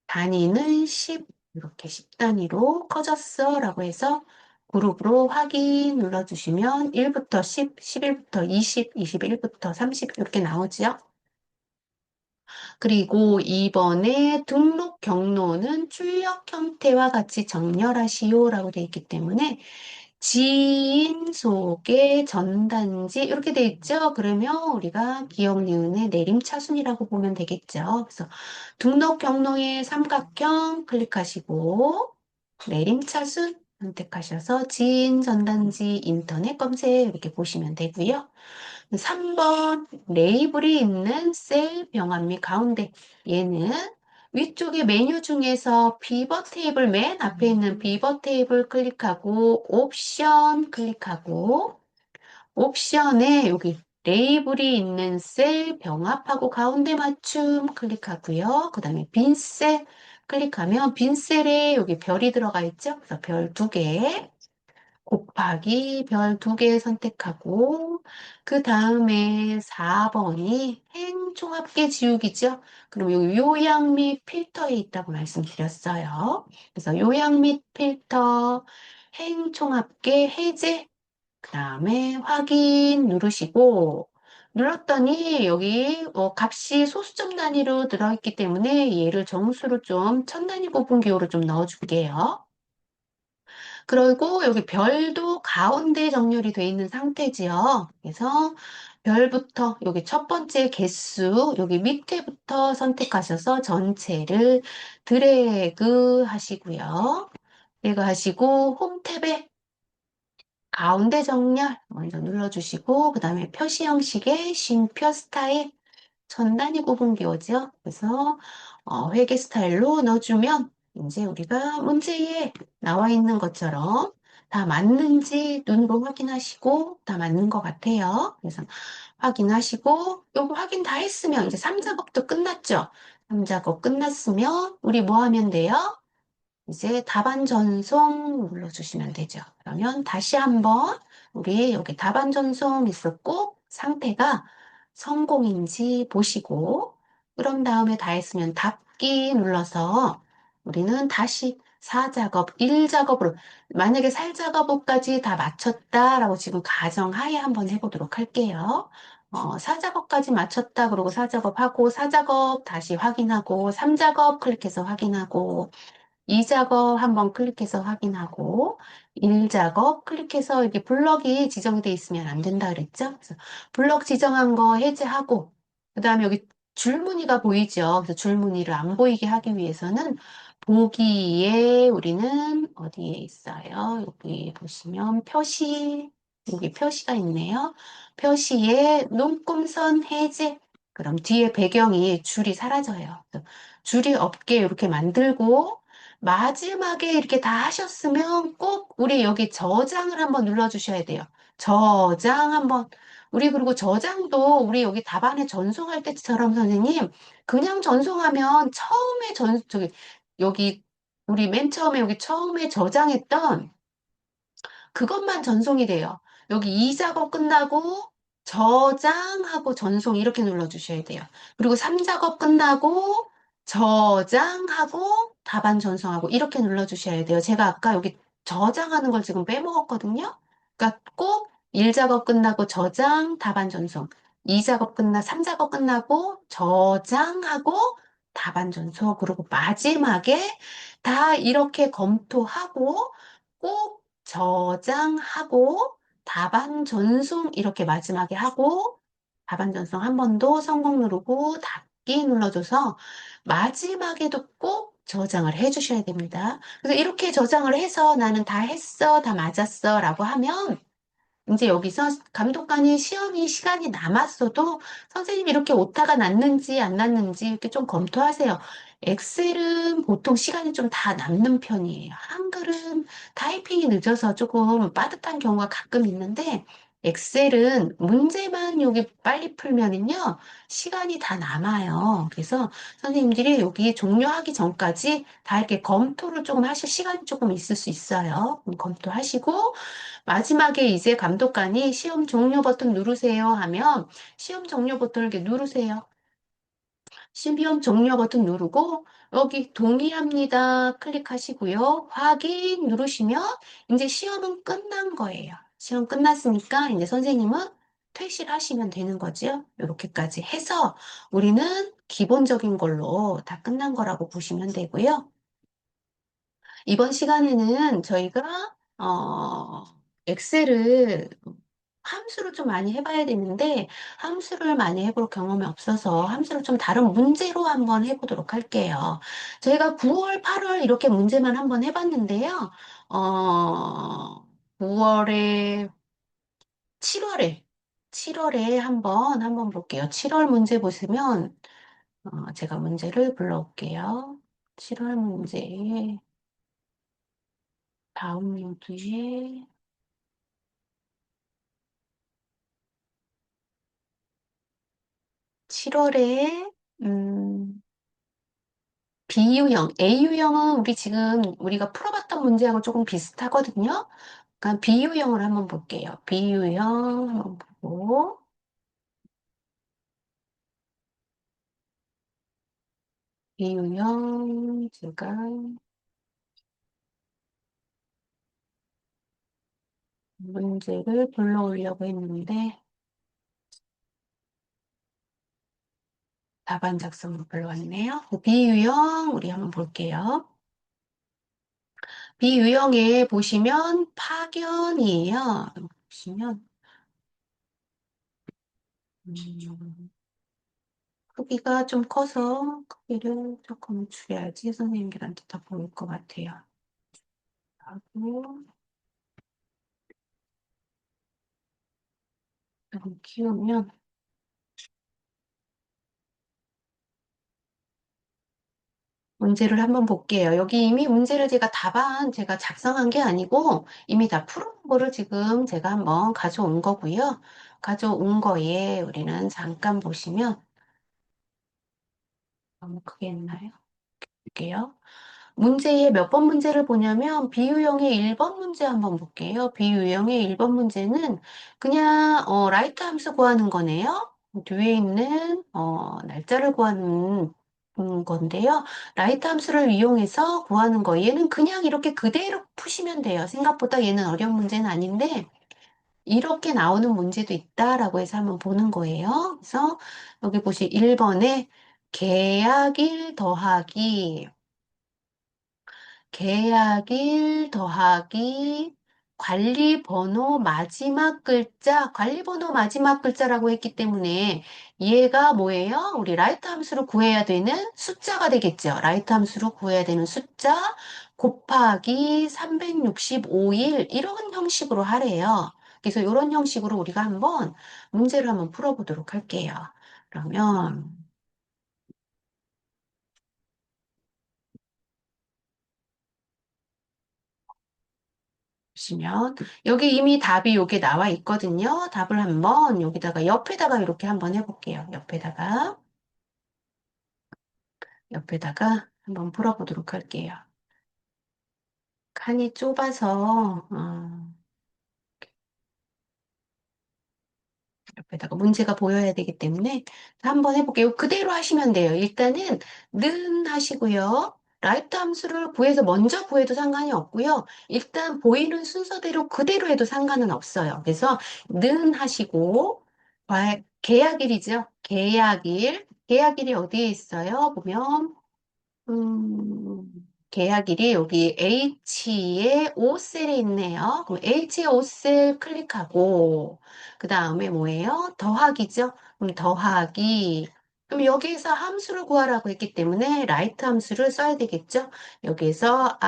단위는 10, 이렇게 10단위로 커졌어 라고 해서 그룹으로 확인 눌러주시면 1부터 10, 11부터 20, 21부터 30 이렇게 나오죠. 그리고 이번에 등록 경로는 출력 형태와 같이 정렬하시오 라고 되어 있기 때문에 지인 소개 전단지 이렇게 돼 있죠. 그러면 우리가 기억 니은의 내림차순이라고 보면 되겠죠. 그래서 등록 경로의 삼각형 클릭하시고 내림차순 선택하셔서 지인 전단지 인터넷 검색 이렇게 보시면 되고요. 3번 레이블이 있는 셀 병합 및 가운데 얘는 위쪽에 메뉴 중에서 비버 테이블 맨 앞에 있는 비버 테이블 클릭하고 옵션 클릭하고 옵션에 여기 레이블이 있는 셀 병합하고 가운데 맞춤 클릭하고요. 그 다음에 빈 셀 클릭하면 빈 셀에 여기 별이 들어가 있죠. 그래서 별 2개 곱하기 별 2개 선택하고 그 다음에 4번이 행종합계 지우기죠. 그럼 요 요약 및 필터에 있다고 말씀드렸어요. 그래서 요약 및 필터 행종합계 해제 그 다음에 확인 누르시고 눌렀더니 여기 값이 소수점 단위로 들어있기 때문에 얘를 정수로 좀 천 단위 곱분 기호로 좀 넣어줄게요. 그리고 여기 별도 가운데 정렬이 돼 있는 상태지요. 그래서 별부터 여기 첫 번째 개수 여기 밑에부터 선택하셔서 전체를 드래그 하시고요. 드래그 하시고 홈 탭에 가운데 정렬 먼저 눌러주시고, 그 다음에 표시 형식의 쉼표 스타일, 전 단위 구분 기호죠. 그래서 회계 스타일로 넣어주면 이제 우리가 문제에 나와 있는 것처럼 다 맞는지 눈으로 확인하시고 다 맞는 것 같아요. 그래서 확인하시고 요거 확인 다 했으면 이제 3작업도 끝났죠. 3작업 끝났으면 우리 뭐 하면 돼요? 이제 답안 전송 눌러주시면 되죠. 그러면 다시 한번 우리 여기 답안 전송 있었고 상태가 성공인지 보시고 그런 다음에 다 했으면 답기 눌러서 우리는 다시 4작업, 1작업으로 만약에 4작업까지 다 마쳤다라고 지금 가정하에 한번 해보도록 할게요. 4작업까지 마쳤다 그러고 4작업 하고 4작업 다시 확인하고 3작업 클릭해서 확인하고 이 작업 한번 클릭해서 확인하고, 일 작업 클릭해서 이렇게 블럭이 지정돼 있으면 안 된다 그랬죠? 그래서 블럭 지정한 거 해제하고, 그 다음에 여기 줄무늬가 보이죠? 그래서 줄무늬를 안 보이게 하기 위해서는 보기에 우리는 어디에 있어요? 여기 보시면 표시, 여기 표시가 있네요. 표시에 눈금선 해제. 그럼 뒤에 배경이 줄이 사라져요. 그래서 줄이 없게 이렇게 만들고, 마지막에 이렇게 다 하셨으면 꼭 우리 여기 저장을 한번 눌러주셔야 돼요. 저장 한번. 우리 그리고 저장도 우리 여기 답안에 전송할 때처럼 선생님, 그냥 전송하면 처음에 여기, 우리 맨 처음에 여기 처음에 저장했던 그것만 전송이 돼요. 여기 이 작업 끝나고 저장하고 전송 이렇게 눌러주셔야 돼요. 그리고 3작업 끝나고 저장하고 답안 전송하고 이렇게 눌러주셔야 돼요. 제가 아까 여기 저장하는 걸 지금 빼먹었거든요. 그러니까 꼭 1작업 끝나고 저장, 답안 전송. 2작업 끝나, 3작업 끝나고 저장하고 답안 전송. 그리고 마지막에 다 이렇게 검토하고 꼭 저장하고 답안 전송 이렇게 마지막에 하고 답안 전송 한 번 더 성공 누르고 닫기 눌러줘서 마지막에도 꼭 저장을 해주셔야 됩니다. 그래서 이렇게 저장을 해서 나는 다 했어, 다 맞았어 라고 하면 이제 여기서 감독관이 시험이 시간이 남았어도 선생님이 이렇게 오타가 났는지 안 났는지 이렇게 좀 검토하세요. 엑셀은 보통 시간이 좀 다 남는 편이에요. 한글은 타이핑이 늦어서 조금 빠듯한 경우가 가끔 있는데 엑셀은 문제만 여기 빨리 풀면은요 시간이 다 남아요. 그래서 선생님들이 여기 종료하기 전까지 다 이렇게 검토를 조금 하실 시간이 조금 있을 수 있어요. 검토하시고 마지막에 이제 감독관이 시험 종료 버튼 누르세요 하면 시험 종료 버튼을 이렇게 누르세요. 시험 종료 버튼 누르고 여기 동의합니다 클릭하시고요. 확인 누르시면 이제 시험은 끝난 거예요. 시험 끝났으니까 이제 선생님은 퇴실 하시면 되는 거죠. 이렇게까지 해서 우리는 기본적인 걸로 다 끝난 거라고 보시면 되고요. 이번 시간에는 저희가 엑셀을 함수를 좀 많이 해봐야 되는데 함수를 많이 해볼 경험이 없어서 함수를 좀 다른 문제로 한번 해보도록 할게요. 저희가 9월, 8월 이렇게 문제만 한번 해봤는데요. 9월에 7월에 7월에 한번 볼게요. 7월 문제 보시면 제가 문제를 불러올게요. 7월 문제 다운로드에 7월에 B유형, A유형은 우리 지금 우리가 풀어봤던 문제하고 조금 비슷하거든요. 그러니까 B유형을 한번 볼게요. B유형 한번 보고 B유형 제가 문제를 불러오려고 했는데 답안 작성을 불러왔네요. B유형 우리 한번 볼게요. B유형에 보시면 파견이에요. 보시면 음, 크기가 좀 커서 크기를 조금 줄여야지 선생님들한테 더 보일 것 같아요. 하고 너무 키우면 문제를 한번 볼게요. 여기 이미 문제를 제가 답안 제가 작성한 게 아니고 이미 다 풀어놓은 거를 지금 제가 한번 가져온 거고요. 가져온 거에 우리는 잠깐 보시면 너무 크게 했나요? 볼게요. 문제의 몇 번 문제를 보냐면 비유형의 1번 문제 한번 볼게요. 비유형의 1번 문제는 그냥 라이트 함수 구하는 거네요. 뒤에 있는 날짜를 구하는 건데요. 라이트 함수를 이용해서 구하는 거. 얘는 그냥 이렇게 그대로 푸시면 돼요. 생각보다 얘는 어려운 문제는 아닌데 이렇게 나오는 문제도 있다라고 해서 한번 보는 거예요. 그래서 여기 보시 1번에 계약일 더하기 계약일 더하기 관리번호 마지막 글자, 관리번호 마지막 글자라고 했기 때문에 얘가 뭐예요? 우리 라이트 함수로 구해야 되는 숫자가 되겠죠. 라이트 함수로 구해야 되는 숫자 곱하기 365일 이런 형식으로 하래요. 그래서 이런 형식으로 우리가 한번 문제를 한번 풀어보도록 할게요. 그러면 보시면 여기 이미 답이 여기 나와 있거든요. 답을 한번 여기다가 옆에다가 이렇게 한번 해볼게요. 옆에다가 한번 풀어보도록 할게요. 칸이 좁아서 옆에다가 문제가 보여야 되기 때문에 한번 해볼게요. 그대로 하시면 돼요. 일단은 는 하시고요. 라이트 함수를 구해서 먼저 구해도 상관이 없고요. 일단 보이는 순서대로 그대로 해도 상관은 없어요. 그래서 는 하시고 계약일이죠. 계약일이 어디에 있어요? 보면 계약일이 여기 H의 5셀에 있네요. 그럼 H의 5셀 클릭하고, 그 다음에 뭐예요? 더하기죠? 그럼 더하기. 그럼 여기에서 함수를 구하라고 했기 때문에 라이트 함수를 써야 되겠죠? 여기에서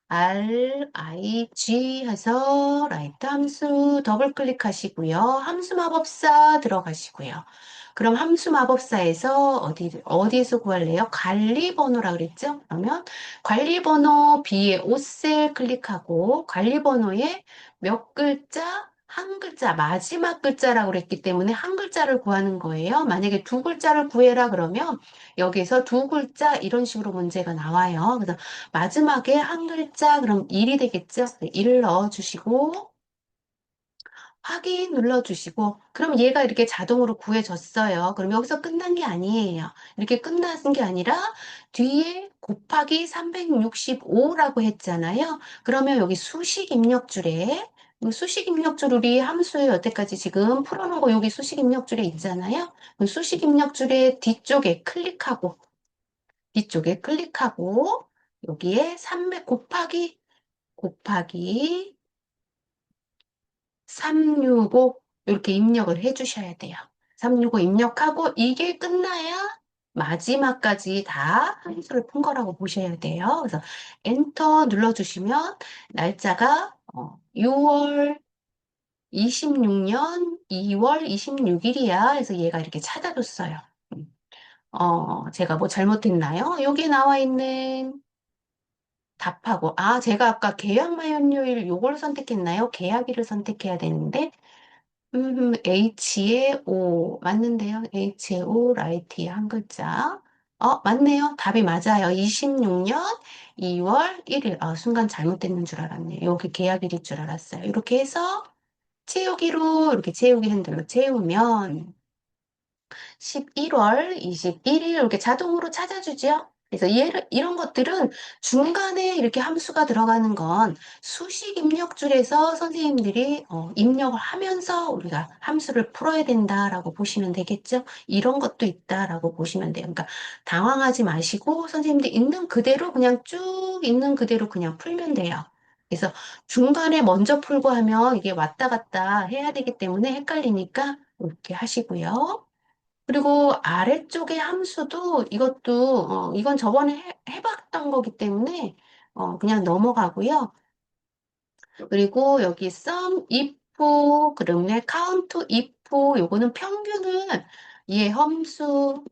RIG 해서 라이트 함수 더블 클릭하시고요. 함수 마법사 들어가시고요. 그럼 함수 마법사에서 어디에서 구할래요? 관리번호라 그랬죠? 그러면 관리번호 B의 5셀 클릭하고 관리번호에 몇 글자? 한 글자, 마지막 글자라고 그랬기 때문에 한 글자를 구하는 거예요. 만약에 두 글자를 구해라 그러면 여기서 두 글자 이런 식으로 문제가 나와요. 그래서 마지막에 한 글자, 그럼 1이 되겠죠? 1을 넣어주시고, 확인 눌러주시고, 그럼 얘가 이렇게 자동으로 구해졌어요. 그럼 여기서 끝난 게 아니에요. 이렇게 끝난 게 아니라, 뒤에 곱하기 365라고 했잖아요. 그러면 여기 수식 입력줄에, 이 수식 입력줄 우리 함수에 여태까지 지금 풀어놓은 거 여기 수식 입력줄에 있잖아요. 그 수식 입력줄의 뒤쪽에 클릭하고, 여기에 300 곱하기 365 이렇게 입력을 해주셔야 돼요. 365 입력하고 이게 끝나야 마지막까지 다 함수를 푼 거라고 보셔야 돼요. 그래서 엔터 눌러주시면 날짜가 6월 26년 2월 26일이야. 그래서 얘가 이렇게 찾아줬어요. 제가 뭐 잘못했나요? 여기 나와 있는 답하고, 제가 아까 계약 만료일 요걸 선택했나요? 계약일을 선택해야 되는데, H의 O, 맞는데요? H의 O, 라이트의 한 글자. 맞네요. 답이 맞아요. 26년 2월 1일. 순간 잘못됐는 줄 알았네요. 여기 계약일일 줄 알았어요. 이렇게 해서 채우기로, 이렇게 채우기 핸들로 채우면, 11월 21일 이렇게 자동으로 찾아주죠. 그래서 이런 것들은 중간에 이렇게 함수가 들어가는 건 수식 입력줄에서 선생님들이 입력을 하면서 우리가 함수를 풀어야 된다라고 보시면 되겠죠. 이런 것도 있다라고 보시면 돼요. 그러니까 당황하지 마시고 선생님들 있는 그대로 그냥 쭉 있는 그대로 그냥 풀면 돼요. 그래서 중간에 먼저 풀고 하면 이게 왔다 갔다 해야 되기 때문에 헷갈리니까 이렇게 하시고요. 그리고 아래쪽의 함수도 이것도 이건 저번에 해봤던 거기 때문에 그냥 넘어가고요. 그리고 여기 sum, if 그러면 카운트 if, 요거는 평균은 예, 함수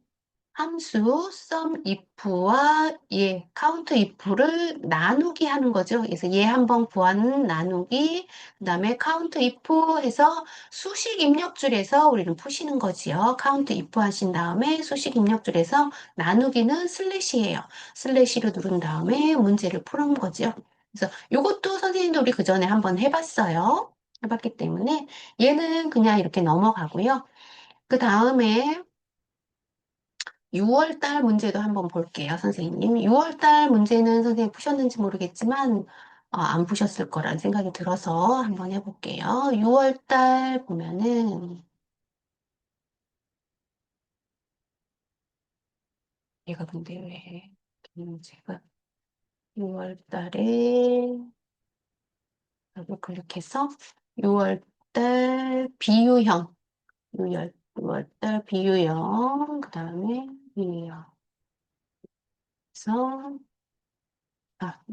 sum if와 예, count if를 나누기 하는 거죠. 그래서 얘 한번 구하는 나누기, 그다음에 count if 해서 수식 입력줄에서 우리는 푸시는 거지요. count if 하신 다음에 수식 입력줄에서 나누기는 슬래시예요. 슬래시를 누른 다음에 문제를 푸는 거죠. 그래서 이것도 선생님도 우리 그 전에 한번 해봤어요. 해봤기 때문에 얘는 그냥 이렇게 넘어가고요. 그 다음에 6월 달 문제도 한번 볼게요, 선생님. 6월 달 문제는 선생님 푸셨는지 모르겠지만, 안 푸셨을 거란 생각이 들어서 한번 해볼게요. 6월 달 보면은, 얘가 근데 왜, 문제가 6월 달에, 여기 클릭해서, 6월 달 비유형, 6월 달 비유형, 그 다음에 비유형. 그래서,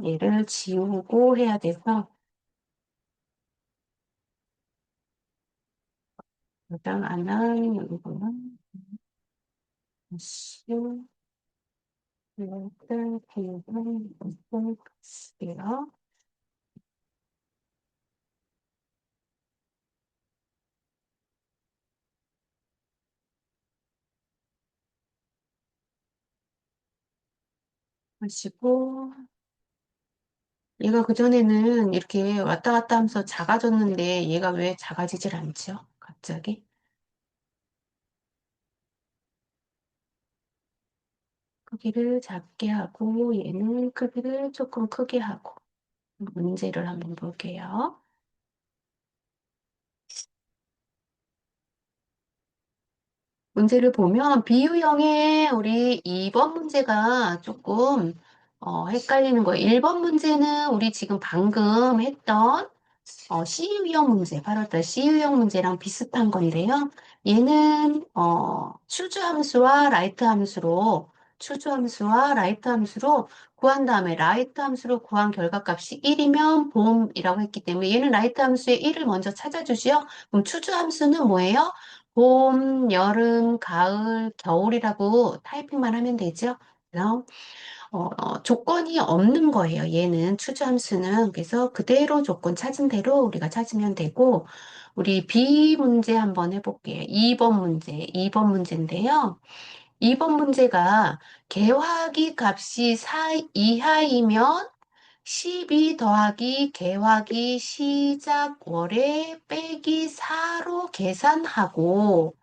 얘를 지우고 해야 돼서, 일단 안한 이거는 시 이것들 기본 무슨 값이요? 하시고 얘가 그전에는 이렇게 왔다 갔다 하면서 작아졌는데 얘가 왜 작아지질 않죠? 갑자기 크기를 작게 하고 얘는 크기를 조금 크게 하고 문제를 한번 볼게요. 문제를 보면 비유형의 우리 2번 문제가 조금 헷갈리는 거예요. 1번 문제는 우리 지금 방금 했던 CU형 문제, 8월달 CU형 문제랑 비슷한 건데요. 얘는 추주함수와 라이트 함수로 추주함수와 라이트 함수로 구한 다음에 라이트 함수로 구한 결과값이 1이면 봄이라고 했기 때문에 얘는 라이트 함수의 1을 먼저 찾아주죠. 그럼 추주함수는 뭐예요? 봄, 여름, 가을, 겨울이라고 타이핑만 하면 되죠. 그래서 조건이 없는 거예요. 얘는 추수함수는. 그래서 그대로 조건 찾은 대로 우리가 찾으면 되고, 우리 B 문제 한번 해볼게요. 2번 문제, 2번 문제인데요. 2번 문제가 개화기 값이 4 이하이면 12 더하기 개화기 시작 월에 빼기 4로 계산하고,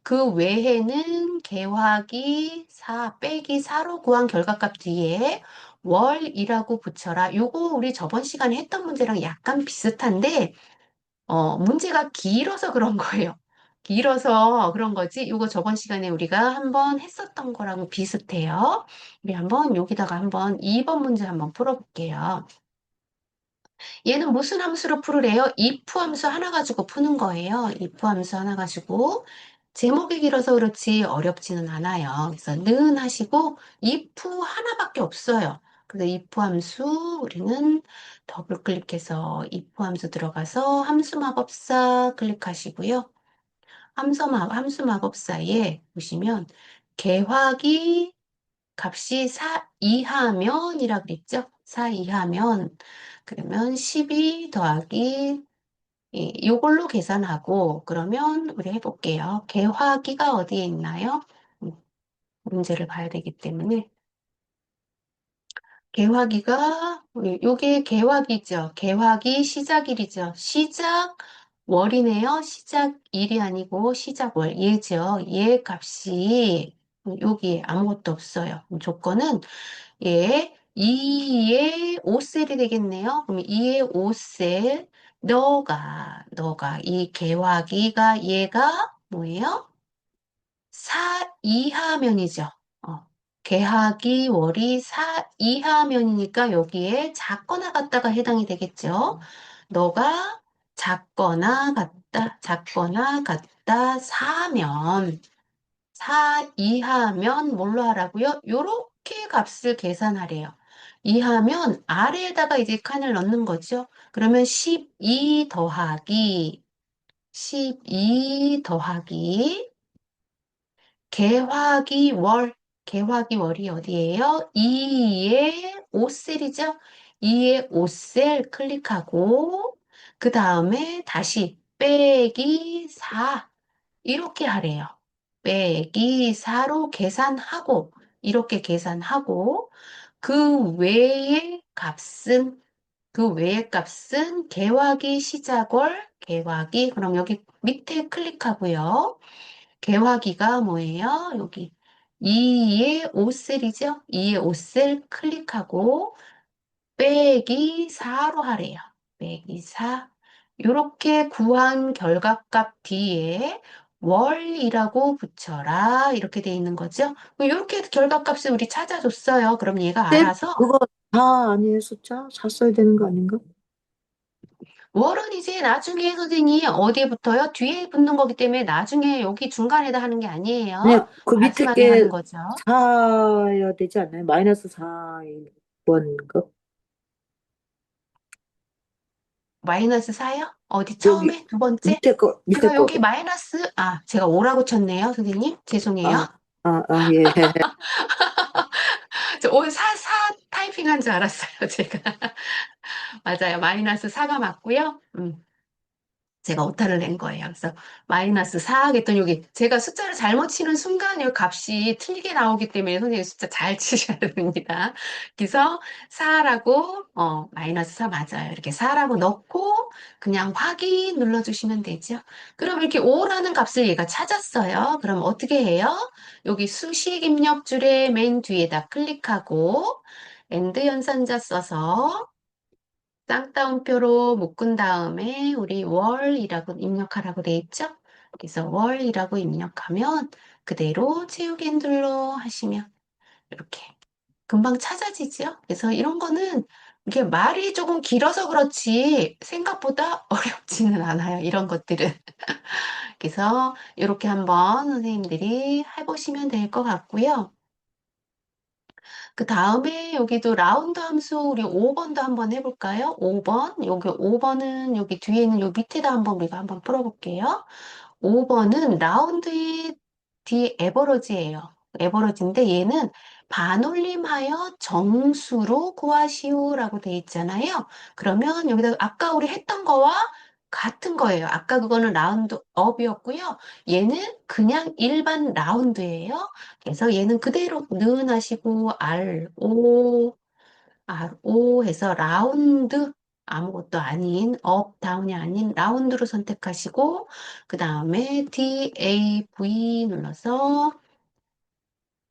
그 외에는 개화기 4 빼기 4로 구한 결과값 뒤에 월이라고 붙여라. 요거 우리 저번 시간에 했던 문제랑 약간 비슷한데, 문제가 길어서 그런 거예요. 길어서 그런 거지. 요거 저번 시간에 우리가 한번 했었던 거랑 비슷해요. 우리 한번 여기다가 한번 2번 문제 한번 풀어볼게요. 얘는 무슨 함수로 풀으래요? if 함수 하나 가지고 푸는 거예요. if 함수 하나 가지고. 제목이 길어서 그렇지 어렵지는 않아요. 그래서 는 하시고 if 하나밖에 없어요. 그래서 if 함수 우리는 더블 클릭해서 if 함수 들어가서 함수 마법사 클릭하시고요. 함수 마법사에 보시면 개화기 값이 4 이하면이라 그랬죠? 4 이하면 그러면 12 더하기 요걸로 계산하고 그러면 우리 해볼게요. 개화기가 어디에 있나요? 음, 문제를 봐야 되기 때문에 개화기가 요게 개화기죠. 개화기 시작일이죠. 시작 월이네요. 시작일이 아니고 시작월 얘죠. 얘 값이 여기 아무것도 없어요. 조건은 예, 2의 5셀이 되겠네요. 그럼 2의 5셀, 너가, 이 개화기가 얘가 뭐예요? 4 이하면이죠. 어, 개화기 월이 4 이하면이니까 여기에 작거나 같다가 해당이 되겠죠. 너가 작거나 같다 4면 4 이하면 뭘로 하라고요? 요렇게 값을 계산하래요. 이하면 아래에다가 이제 칸을 넣는 거죠. 그러면 12 더하기 12 더하기 개화기 월, 개화기 월이 어디예요? 2의 5셀이죠? 2의 5셀 클릭하고 그 다음에 다시 빼기 4 이렇게 하래요. 빼기 4로 계산하고 이렇게 계산하고 그 외의 값은 개화기 시작월 개화기 그럼 여기 밑에 클릭하고요. 개화기가 뭐예요? 여기 2의 5셀이죠? 2의 5셀 클릭하고 빼기 4로 하래요. 빼기 4. 이렇게 구한 결과값 뒤에 월이라고 붙여라. 이렇게 돼 있는 거죠. 이렇게 결과값을 우리 찾아줬어요. 그럼 얘가 쌤, 알아서 그거 다 아니에요, 숫자? 다 써야 되는 거 아닌가? 월은 이제 나중에 선생님 어디에 붙어요? 뒤에 붙는 거기 때문에 나중에 여기 중간에다 하는 게 아니, 아니에요. 그 밑에 마지막에 하는 게 거죠. 4야 되지 않나요? 마이너스 4번인가? 마이너스 4요? 어디 여기, 처음에? 두 번째? 밑에 제가 거. 여기 마이너스, 제가 5라고 쳤네요, 선생님. 죄송해요. 아, 예. 저 오늘 4 타이핑한 줄 알았어요, 제가. 맞아요. 마이너스 4가 맞고요. 제가 오타를 낸 거예요. 그래서 마이너스 4 하겠더니 여기 제가 숫자를 잘못 치는 순간 이 값이 틀리게 나오기 때문에 선생님 숫자 잘 치셔야 됩니다. 그래서 4라고 마이너스 4 맞아요. 이렇게 4라고 넣고 그냥 확인 눌러주시면 되죠. 그럼 이렇게 5라는 값을 얘가 찾았어요. 그럼 어떻게 해요? 여기 수식 입력줄의 맨 뒤에다 클릭하고 엔드 연산자 써서 쌍따옴표로 묶은 다음에 우리 월이라고 입력하라고 돼 있죠? 그래서 월이라고 입력하면 그대로 채우기 핸들로 하시면 이렇게 금방 찾아지죠? 그래서 이런 거는 이게 말이 조금 길어서 그렇지 생각보다 어렵지는 않아요. 이런 것들은. 그래서 이렇게 한번 선생님들이 해보시면 될 것 같고요. 그 다음에 여기도 라운드 함수 우리 5번도 한번 해볼까요? 5번. 여기 5번은 여기 뒤에 있는 요 밑에다 한번 우리가 한번 풀어볼게요. 5번은 라운드의 뒤 에버러지예요. 에버러지인데 얘는 반올림하여 정수로 구하시오라고 돼 있잖아요. 그러면 여기다 아까 우리 했던 거와 같은 거예요. 아까 그거는 라운드 업이었고요. 얘는 그냥 일반 라운드예요. 그래서 얘는 그대로 느은하시고 RO 해서 라운드 아무것도 아닌 업, 다운이 아닌 라운드로 선택하시고 그 다음에 DAV 눌러서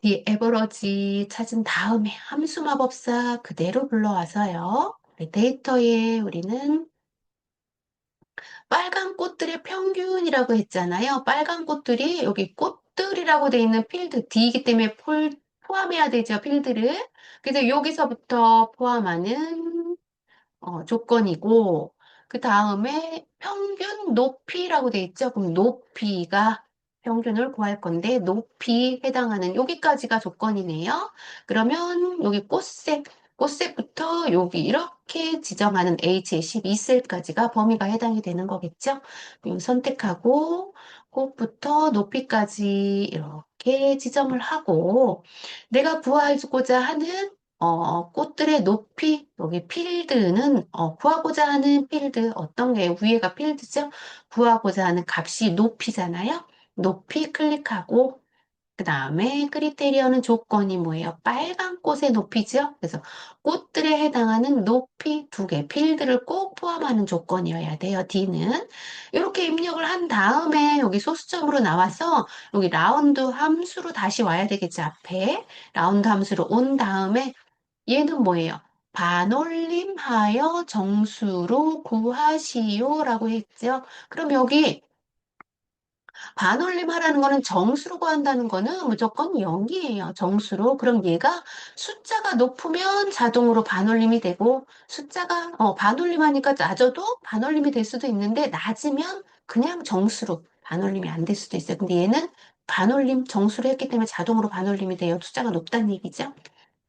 D 에버러지 찾은 다음에 함수 마법사 그대로 불러와서요. 우리 데이터에 우리는 빨간 꽃들의 평균이라고 했잖아요. 빨간 꽃들이 여기 꽃들이라고 돼 있는 필드 D이기 때문에 포함해야 되죠, 필드를. 그래서 여기서부터 포함하는 조건이고, 그 다음에 평균 높이라고 돼 있죠. 그럼 높이가 평균을 구할 건데, 높이 해당하는 여기까지가 조건이네요. 그러면 여기 꽃색부터 여기 이렇게 지정하는 H12셀까지가 범위가 해당이 되는 거겠죠. 그럼 선택하고, 꽃부터 높이까지 이렇게 지정을 하고, 내가 구하고자 하는 꽃들의 높이, 여기 필드는, 구하고자 하는 필드, 어떤 게 위에가 필드죠? 구하고자 하는 값이 높이잖아요? 높이 클릭하고, 그 다음에 크리테리어는 조건이 뭐예요? 빨간 꽃의 높이죠? 그래서 꽃들에 해당하는 높이 두 개, 필드를 꼭 포함하는 조건이어야 돼요, D는. 이렇게 입력을 한 다음에 여기 소수점으로 나와서 여기 라운드 함수로 다시 와야 되겠죠, 앞에. 라운드 함수로 온 다음에 얘는 뭐예요? 반올림하여 정수로 구하시오라고 했죠. 그럼 여기 반올림하라는 거는 정수로 구한다는 거는 무조건 0이에요. 정수로. 그럼 얘가 숫자가 높으면 자동으로 반올림이 되고 숫자가 반올림하니까 낮아도 반올림이 될 수도 있는데 낮으면 그냥 정수로 반올림이 안 될 수도 있어요. 근데 얘는 반올림 정수로 했기 때문에 자동으로 반올림이 돼요. 숫자가 높다는 얘기죠.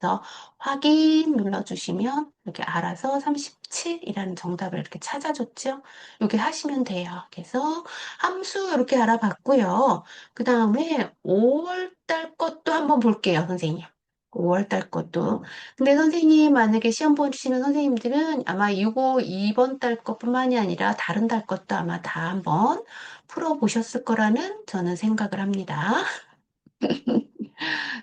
그래서 확인 눌러주시면 이렇게 알아서 37이라는 정답을 이렇게 찾아줬죠. 이렇게 하시면 돼요. 그래서 함수 이렇게 알아봤고요. 그 다음에 5월 달 것도 한번 볼게요, 선생님. 5월 달 것도. 근데 선생님, 만약에 시험 보시는 선생님들은 아마 이거 이번 달 것뿐만이 아니라 다른 달 것도 아마 다 한번 풀어보셨을 거라는 저는 생각을 합니다.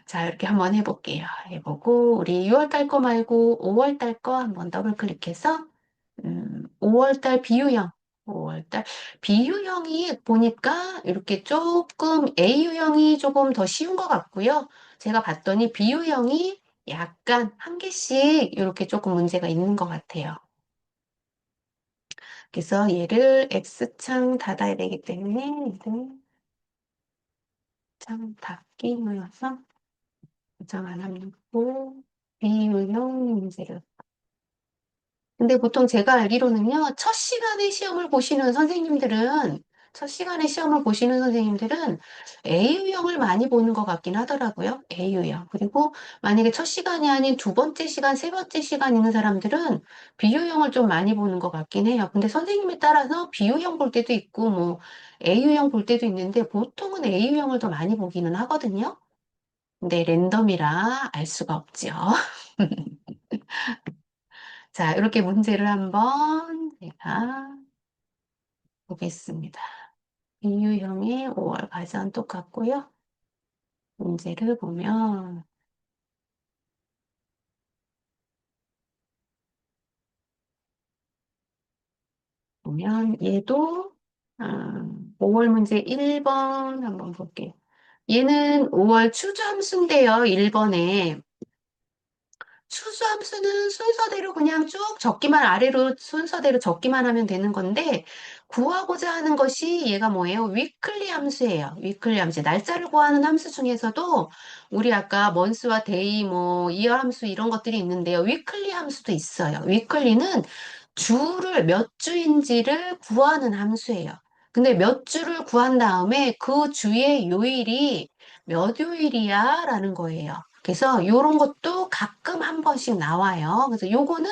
자, 이렇게 한번 해볼게요. 해보고, 우리 6월 달 거 말고 5월 달 거 한번 더블 클릭해서, 5월 달 비유형, 5월 달 비유형이 보니까 이렇게 조금 A유형이 조금 더 쉬운 것 같고요. 제가 봤더니 B유형이 약간 한 개씩 이렇게 조금 문제가 있는 것 같아요. 그래서 얘를 X창 닫아야 되기 때문에 얘를 창 닫기 눌러서 저장 안 하고 B유형 문제를. 근데 보통 제가 알기로는요, 첫 시간에 시험을 보시는 선생님들은 A유형을 많이 보는 것 같긴 하더라고요. A유형. 그리고 만약에 첫 시간이 아닌 두 번째 시간, 세 번째 시간 있는 사람들은 B유형을 좀 많이 보는 것 같긴 해요. 근데 선생님에 따라서 B유형 볼 때도 있고, 뭐, A유형 볼 때도 있는데, 보통은 A유형을 더 많이 보기는 하거든요. 근데 랜덤이라 알 수가 없죠. 자, 이렇게 문제를 한번 제가 보겠습니다. 인유형의 5월 과전 똑같고요. 문제를 보면 얘도 5월 문제 1번 한번 볼게요. 얘는 5월 추수함수인데요. 1번에 수수함수는 순서대로 그냥 쭉 적기만 아래로 순서대로 적기만 하면 되는 건데 구하고자 하는 것이 얘가 뭐예요? 위클리 함수예요. 위클리 함수. 날짜를 구하는 함수 중에서도 우리 아까 먼스와 데이 뭐 이어 함수 이런 것들이 있는데요. 위클리 함수도 있어요. 위클리는 주를 몇 주인지를 구하는 함수예요. 근데 몇 주를 구한 다음에 그 주의 요일이 몇 요일이야? 라는 거예요. 그래서 이런 것도 가끔 한 번씩 나와요. 그래서 요거는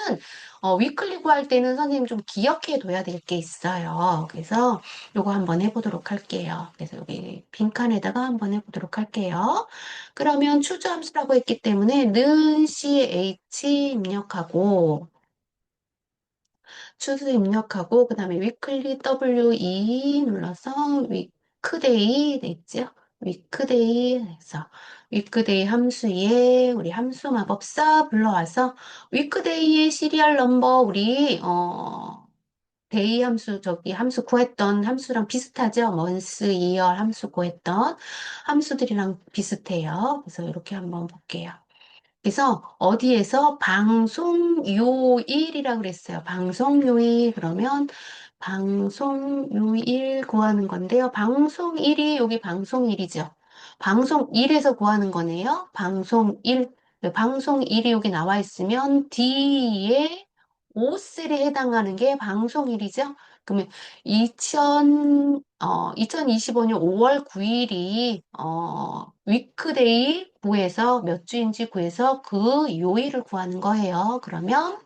위클리 구할 때는 선생님 좀 기억해 둬야 될 게 있어요. 그래서 요거 한번 해보도록 할게요. 그래서 여기 빈칸에다가 한번 해보도록 할게요. 그러면 추주함수라고 했기 때문에 는 CH 입력하고 추수 입력하고 그다음에 위클리 W2 눌러서 위크데이 됐죠? 위크데이 해서 위크데이 함수에 우리 함수 마법사 불러와서 위크데이의 시리얼 넘버 우리 데이 함수 저기 함수 구했던 함수랑 비슷하죠? 먼스, 이열 함수 구했던 함수들이랑 비슷해요. 그래서 이렇게 한번 볼게요. 그래서 어디에서 방송요일이라고 그랬어요. 방송요일 그러면 방송요일 구하는 건데요. 방송일이 여기 방송일이죠. 방송일에서 구하는 거네요. 방송일. 방송일이 여기 나와 있으면 D에 5셀에 해당하는 게 방송일이죠. 그러면 2025년 5월 9일이, 위크데이 구해서 몇 주인지 구해서 그 요일을 구하는 거예요. 그러면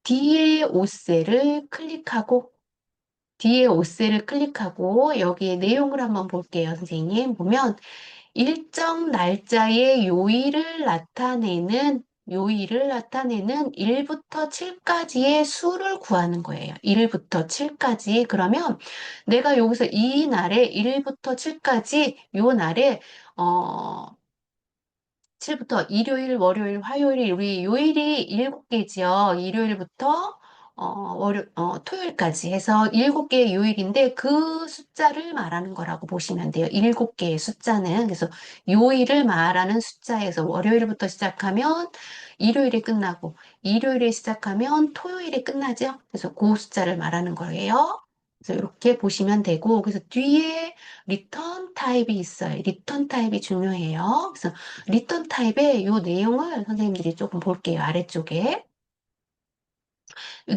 D의 5셀을 클릭하고, D의 5셀을 클릭하고, 여기에 내용을 한번 볼게요, 선생님. 보면, 일정 날짜의 요일을 나타내는 1부터 7까지의 수를 구하는 거예요. 1부터 7까지. 그러면 내가 여기서 이 날에 1부터 7까지 요 날에 어 7부터 일요일, 월요일, 화요일, 우리 요일이 7개지요. 일요일부터 토요일까지 해서 7개의 요일인데 그 숫자를 말하는 거라고 보시면 돼요. 7개의 숫자는. 그래서 요일을 말하는 숫자에서 월요일부터 시작하면 일요일에 끝나고 일요일에 시작하면 토요일에 끝나죠. 그래서 그 숫자를 말하는 거예요. 그래서 이렇게 보시면 되고 그래서 뒤에 리턴 타입이 있어요. 리턴 타입이 중요해요. 그래서 리턴 타입의 요 내용을 선생님들이 조금 볼게요. 아래쪽에.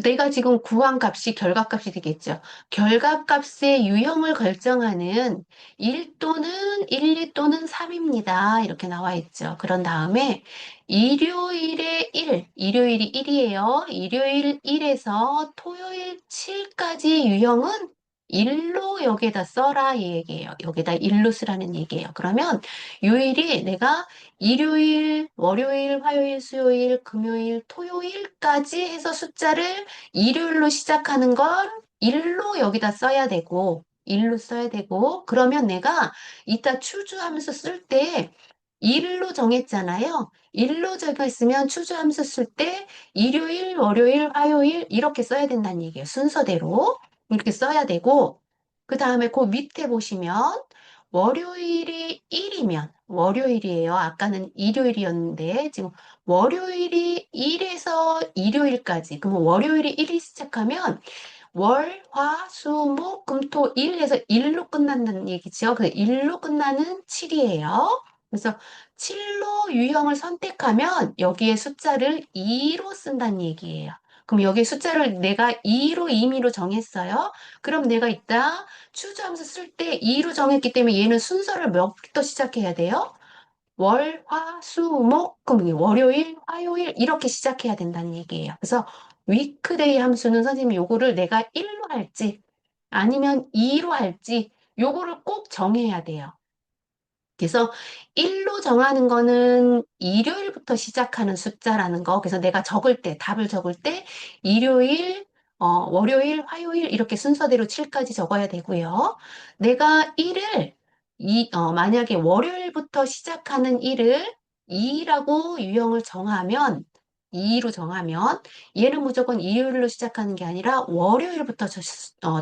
내가 지금 구한 값이 결과값이 되겠죠. 결과값의 유형을 결정하는 1 또는 1, 2 또는 3입니다. 이렇게 나와 있죠. 그런 다음에 일요일에 1, 일요일이 1이에요. 일요일 1에서 토요일 7까지 유형은 1로 여기에다 써라 이 얘기예요. 여기다 1로 쓰라는 얘기예요. 그러면 요일이 내가 일요일, 월요일, 화요일, 수요일, 금요일, 토요일까지 해서 숫자를 일요일로 시작하는 걸 일로 여기다 써야 되고, 일로 써야 되고, 그러면 내가 이따 추주하면서 쓸 때 일로 정했잖아요. 일로 적었으면 추주하면서 쓸 때 일요일, 월요일, 화요일 이렇게 써야 된다는 얘기예요. 순서대로 이렇게 써야 되고, 그 다음에 그 밑에 보시면 월요일이 1이면 월요일이에요. 아까는 일요일이었는데 지금 월요일이 1에서 일요일까지. 그럼 월요일이 1이 시작하면 월, 화, 수, 목, 금, 토, 일 해서 일로 끝난다는 얘기죠. 그 일로 끝나는 7이에요. 그래서 7로 유형을 선택하면 여기에 숫자를 2로 쓴다는 얘기예요. 그럼 여기 숫자를 내가 2로 임의로 정했어요. 그럼 내가 이따 추주하면서 쓸 때 2로 정했기 때문에 얘는 순서를 몇부터 시작해야 돼요? 월, 화, 수, 목, 금, 월요일, 화요일 이렇게 시작해야 된다는 얘기예요. 그래서 위크데이 함수는 선생님이 요거를 내가 1로 할지 아니면 2로 할지 요거를 꼭 정해야 돼요. 그래서 1로 정하는 거는 일요일부터 시작하는 숫자라는 거. 그래서 내가 적을 때, 답을 적을 때 일요일, 월요일, 화요일 이렇게 순서대로 7까지 적어야 되고요. 내가 1을 만약에 월요일부터 시작하는 1을 2라고 유형을 정하면 2로 정하면 얘는 무조건 일요일로 시작하는 게 아니라 월요일부터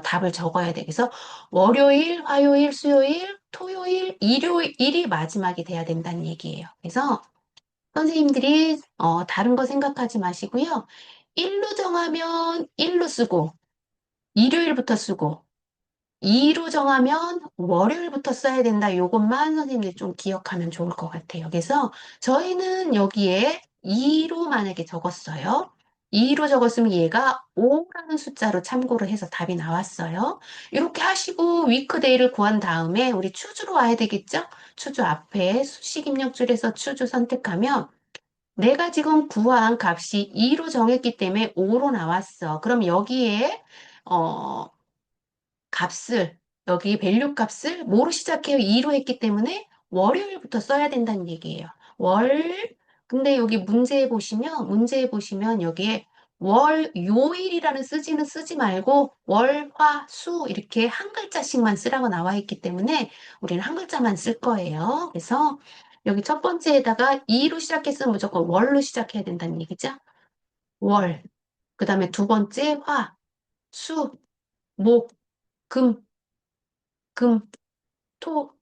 답을 적어야 돼. 그래서 월요일, 화요일, 수요일, 토요일, 일요일이 마지막이 돼야 된다는 얘기예요. 그래서 선생님들이 다른 거 생각하지 마시고요. 일로 정하면 일로 쓰고, 일요일부터 쓰고, 2로 정하면 월요일부터 써야 된다. 요것만 선생님들이 좀 기억하면 좋을 것 같아요. 그래서 저희는 여기에 2로 만약에 적었어요. 2로 적었으면 얘가 5라는 숫자로 참고를 해서 답이 나왔어요. 이렇게 하시고 위크데이를 구한 다음에 우리 추주로 와야 되겠죠? 추주 앞에 수식 입력줄에서 추주 선택하면 내가 지금 구한 값이 2로 정했기 때문에 5로 나왔어. 그럼 여기에 어, 값을, 여기 밸류 값을 뭐로 시작해요? 2로 했기 때문에 월요일부터 써야 된다는 얘기예요. 근데 여기 문제에 보시면 여기에 요일이라는 쓰지는 쓰지 말고 월, 화, 수 이렇게 한 글자씩만 쓰라고 나와 있기 때문에 우리는 한 글자만 쓸 거예요. 그래서 여기 첫 번째에다가 2로 시작했으면 무조건 월로 시작해야 된다는 얘기죠. 월. 그 다음에 두 번째 화, 수, 목, 금, 금, 토,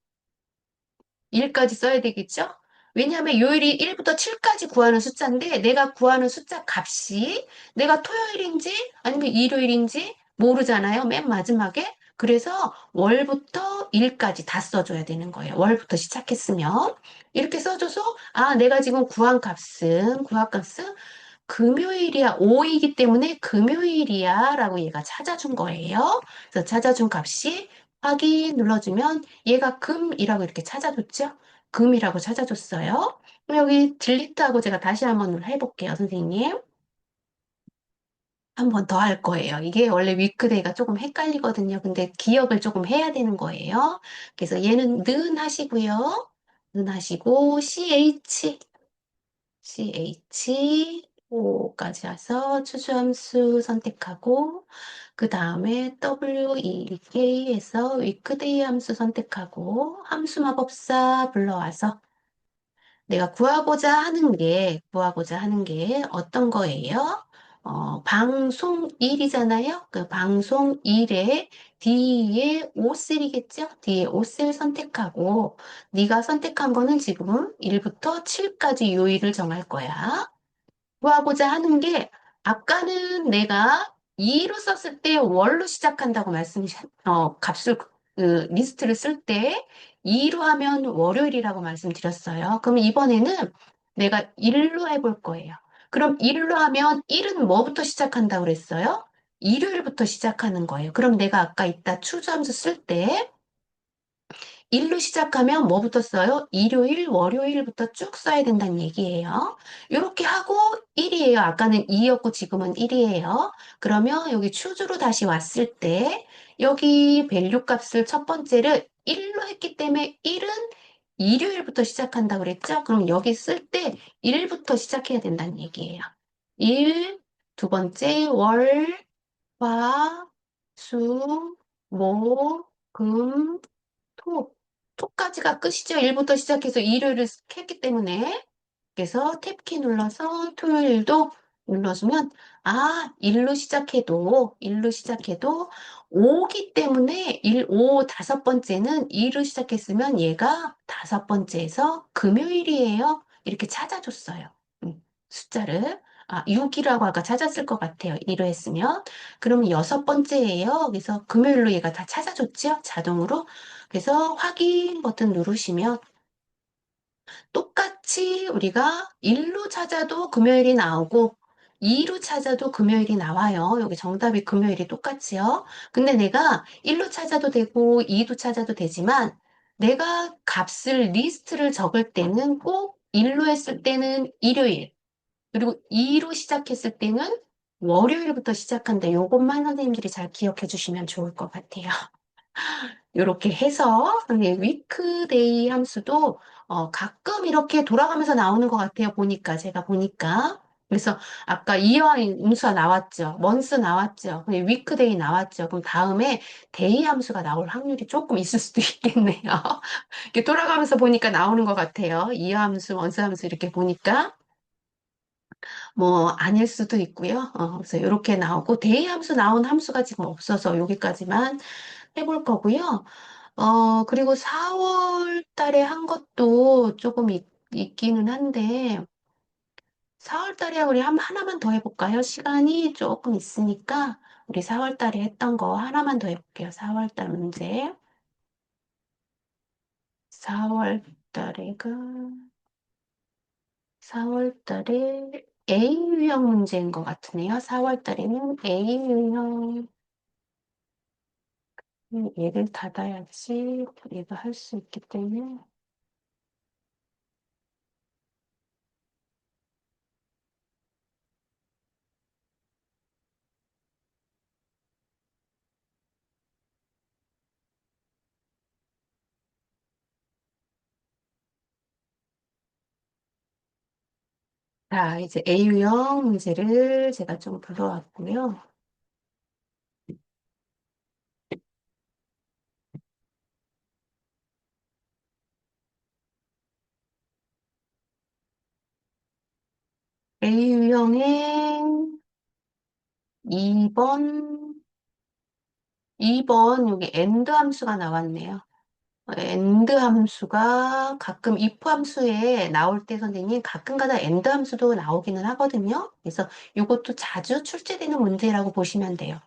일까지 써야 되겠죠? 왜냐하면 요일이 1부터 7까지 구하는 숫자인데 내가 구하는 숫자 값이 내가 토요일인지 아니면 일요일인지 모르잖아요. 맨 마지막에. 그래서 월부터 일까지 다 써줘야 되는 거예요. 월부터 시작했으면. 이렇게 써줘서 아, 내가 지금 구한 값은 금요일이야. 5이기 때문에 금요일이야. 라고 얘가 찾아준 거예요. 그래서 찾아준 값이 확인 눌러주면 얘가 금이라고 이렇게 찾아줬죠? 금이라고 찾아줬어요. 그럼 여기 딜리트하고 제가 다시 한번 해볼게요, 선생님. 한 번 더 할 거예요. 이게 원래 위크데이가 조금 헷갈리거든요. 근데 기억을 조금 해야 되는 거예요. 그래서 얘는 는 하시고요. 는 하시고 CHO까지 와서 추수함수 선택하고 그 다음에 WEK에서 위크데이 함수 선택하고 함수 마법사 불러와서 내가 구하고자 하는 게 어떤 거예요? 방송일이잖아요. 그 방송일에 뒤에 5셀이겠죠? 뒤에 5셀 선택하고 네가 선택한 거는 지금 1부터 7까지 요일을 정할 거야. 구하고자 하는 게 아까는 내가 2로 썼을 때 월로 시작한다고 값을 리스트를 쓸 때 2로 하면 월요일이라고 말씀드렸어요. 그럼 이번에는 내가 1로 해볼 거예요. 그럼 일로 하면 일은 뭐부터 시작한다고 그랬어요? 일요일부터 시작하는 거예요. 그럼 내가 아까 이따 추수함수 쓸 때 일로 시작하면 뭐부터 써요? 일요일, 월요일부터 쭉 써야 된다는 얘기예요. 이렇게 하고 1이에요. 아까는 2였고 지금은 1이에요. 그러면 여기 추주로 다시 왔을 때 여기 밸류 값을 첫 번째를 1로 했기 때문에 1은 일요일부터 시작한다고 그랬죠? 그럼 여기 쓸 때 1부터 시작해야 된다는 얘기예요. 1, 두 번째 월, 화, 수, 목, 금, 토. 토까지가 끝이죠. 일부터 시작해서 일요일을 했기 때문에. 그래서 탭키 눌러서 토요일도 눌러주면, 아, 일로 시작해도 오기 때문에 다섯 번째는 일로 시작했으면 얘가 다섯 번째에서 금요일이에요. 이렇게 찾아줬어요. 숫자를. 아, 6이라고 아까 찾았을 것 같아요. 1로 했으면. 그러면 여섯 번째예요. 그래서 금요일로 얘가 다 찾아줬죠. 자동으로. 그래서 확인 버튼 누르시면 똑같이 우리가 1로 찾아도 금요일이 나오고 2로 찾아도 금요일이 나와요. 여기 정답이 금요일이 똑같이요. 근데 내가 1로 찾아도 되고 2도 찾아도 되지만 내가 값을 리스트를 적을 때는 꼭 1로 했을 때는 일요일, 그리고 2로 시작했을 때는 월요일부터 시작한다. 요것만 선생님들이 잘 기억해 주시면 좋을 것 같아요. 이렇게 해서 위크데이 함수도 가끔 이렇게 돌아가면서 나오는 것 같아요. 보니까 제가 보니까 그래서 아까 이어인 음수가 나왔죠. 먼스 나왔죠. 위크데이 나왔죠. 그럼 다음에 데이 함수가 나올 확률이 조금 있을 수도 있겠네요. 이렇게 돌아가면서 보니까 나오는 것 같아요. 이어 함수, 먼스 함수 이렇게 보니까 뭐 아닐 수도 있고요. 그래서 이렇게 나오고 데이 함수 나온 함수가 지금 없어서 여기까지만 해볼 거고요. 그리고 4월 달에 한 것도 조금 있기는 한데, 4월 달에 우리 하나만 더 해볼까요? 시간이 조금 있으니까, 우리 4월 달에 했던 거 하나만 더 해볼게요. 4월 달 문제. 4월 달에가, 4월 달에 A 유형 문제인 것 같으네요. 4월 달에는 A 유형, 얘를 닫아야지 얘가 할 수 있기 때문에. 자, 이제 A유형 문제를 제가 좀 불러왔고요. A유형의 2번, 2번 여기 AND 함수가 나왔네요. AND 함수가 가끔 if 함수에 나올 때 선생님 가끔가다 AND 함수도 나오기는 하거든요. 그래서 이것도 자주 출제되는 문제라고 보시면 돼요.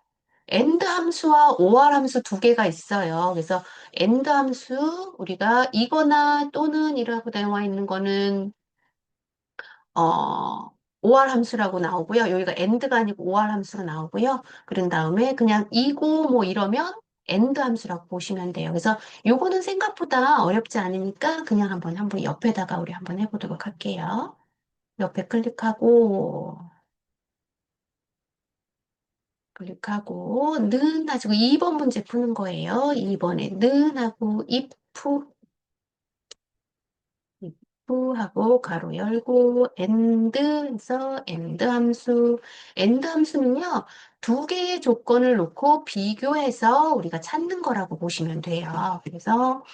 AND 함수와 OR 함수 두 개가 있어요. 그래서 AND 함수 우리가 이거나 또는 이라고 나와 있는 거는 OR 함수라고 나오고요. 여기가 AND가 아니고 OR 함수가 나오고요. 그런 다음에 그냥 이고 뭐 이러면 AND 함수라고 보시면 돼요. 그래서 요거는 생각보다 어렵지 않으니까 그냥 한번 옆에다가 우리 한번 해보도록 할게요. 옆에 클릭하고 는 가지고 2번 문제 푸는 거예요. 2번에 는 하고 if 하고 가로 열고 and 해서 and 함수는요 두 개의 조건을 놓고 비교해서 우리가 찾는 거라고 보시면 돼요. 그래서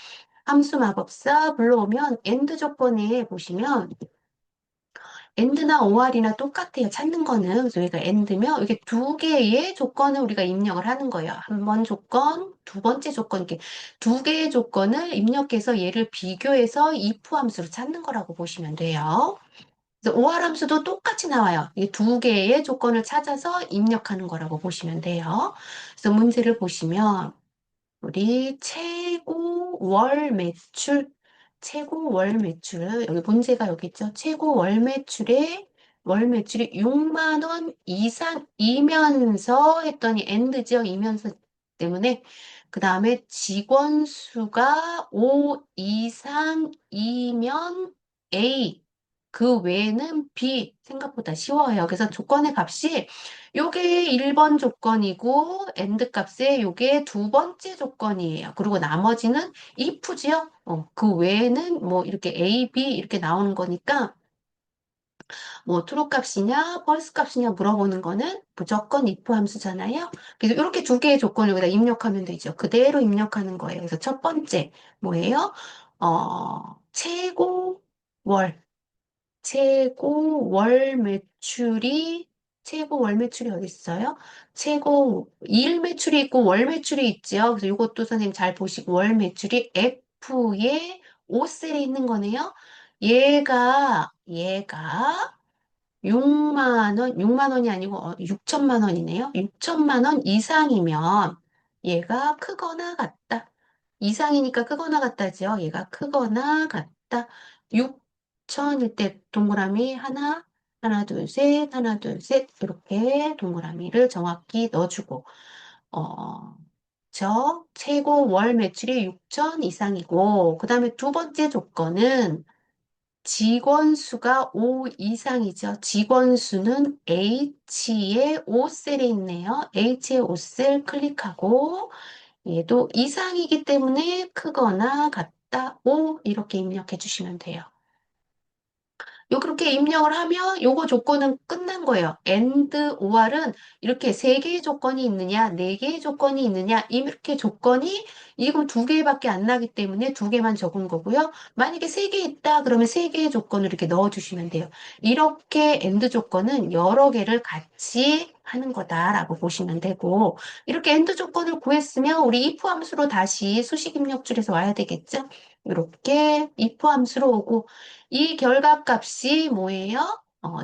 함수 마법사 불러오면 and 조건에 보시면 and나 or이나 똑같아요. 찾는 거는 그래서 여기가 and면 이게 두 개의 조건을 우리가 입력을 하는 거예요. 한 번 조건, 두 번째 조건 이렇게 두 개의 조건을 입력해서 얘를 비교해서 if 함수로 찾는 거라고 보시면 돼요. 그래서 OR 함수도 똑같이 나와요. 이 두 개의 조건을 찾아서 입력하는 거라고 보시면 돼요. 그래서 문제를 보시면 우리 최고 월 매출 여기 문제가 여기 있죠. 최고 월 매출의 월 매출이 6만 원 이상이면서 했더니 엔드죠. 이면서 때문에 그 다음에 직원 수가 5 이상이면 A 그 외에는 B 생각보다 쉬워요. 그래서 조건의 값이 요게 1번 조건이고 엔드 값에 요게 두 번째 조건이에요. 그리고 나머지는 if지요. 그 외에는 뭐 이렇게 A, B 이렇게 나오는 거니까 뭐 true 값이냐, false 값이냐 물어보는 거는 무조건 if 함수잖아요. 그래서 이렇게 두 개의 조건을 여기다 입력하면 되죠. 그대로 입력하는 거예요. 그래서 첫 번째 뭐예요? 최고 월, 최고 월 매출이 최고 월 매출이 어디 있어요? 최고 일 매출이 있고 월 매출이 있죠. 그래서 이것도 선생님 잘 보시고 월 매출이 F에 5셀에 있는 거네요. 얘가 6만 원이 아니고 6천만 원이네요. 6천만 원 이상이면 얘가 크거나 같다. 이상이니까 크거나 같다죠. 얘가 크거나 같다. 6천일 때 동그라미 하나, 둘, 셋, 하나, 둘, 셋 이렇게 동그라미를 정확히 넣어주고 저 최고 월 매출이 6천 이상이고 그 다음에 두 번째 조건은 직원 수가 5 이상이죠. 직원 수는 H의 5셀에 있네요. H의 5셀 클릭하고 얘도 이상이기 때문에 크거나 같다 5 이렇게 입력해 주시면 돼요. 요 그렇게 입력을 하면 요거 조건은 끝난 거예요. and or은 이렇게 세 개의 조건이 있느냐, 네 개의 조건이 있느냐, 이렇게 조건이 이건 두 개밖에 안 나기 때문에 두 개만 적은 거고요. 만약에 세 개 있다 그러면 세 개의 조건을 이렇게 넣어주시면 돼요. 이렇게 and 조건은 여러 개를 같이 하는 거다라고 보시면 되고 이렇게 and 조건을 구했으면 우리 if 함수로 다시 수식 입력줄에서 와야 되겠죠? 이렇게 if 함수로 오고 이 결과값이 뭐예요?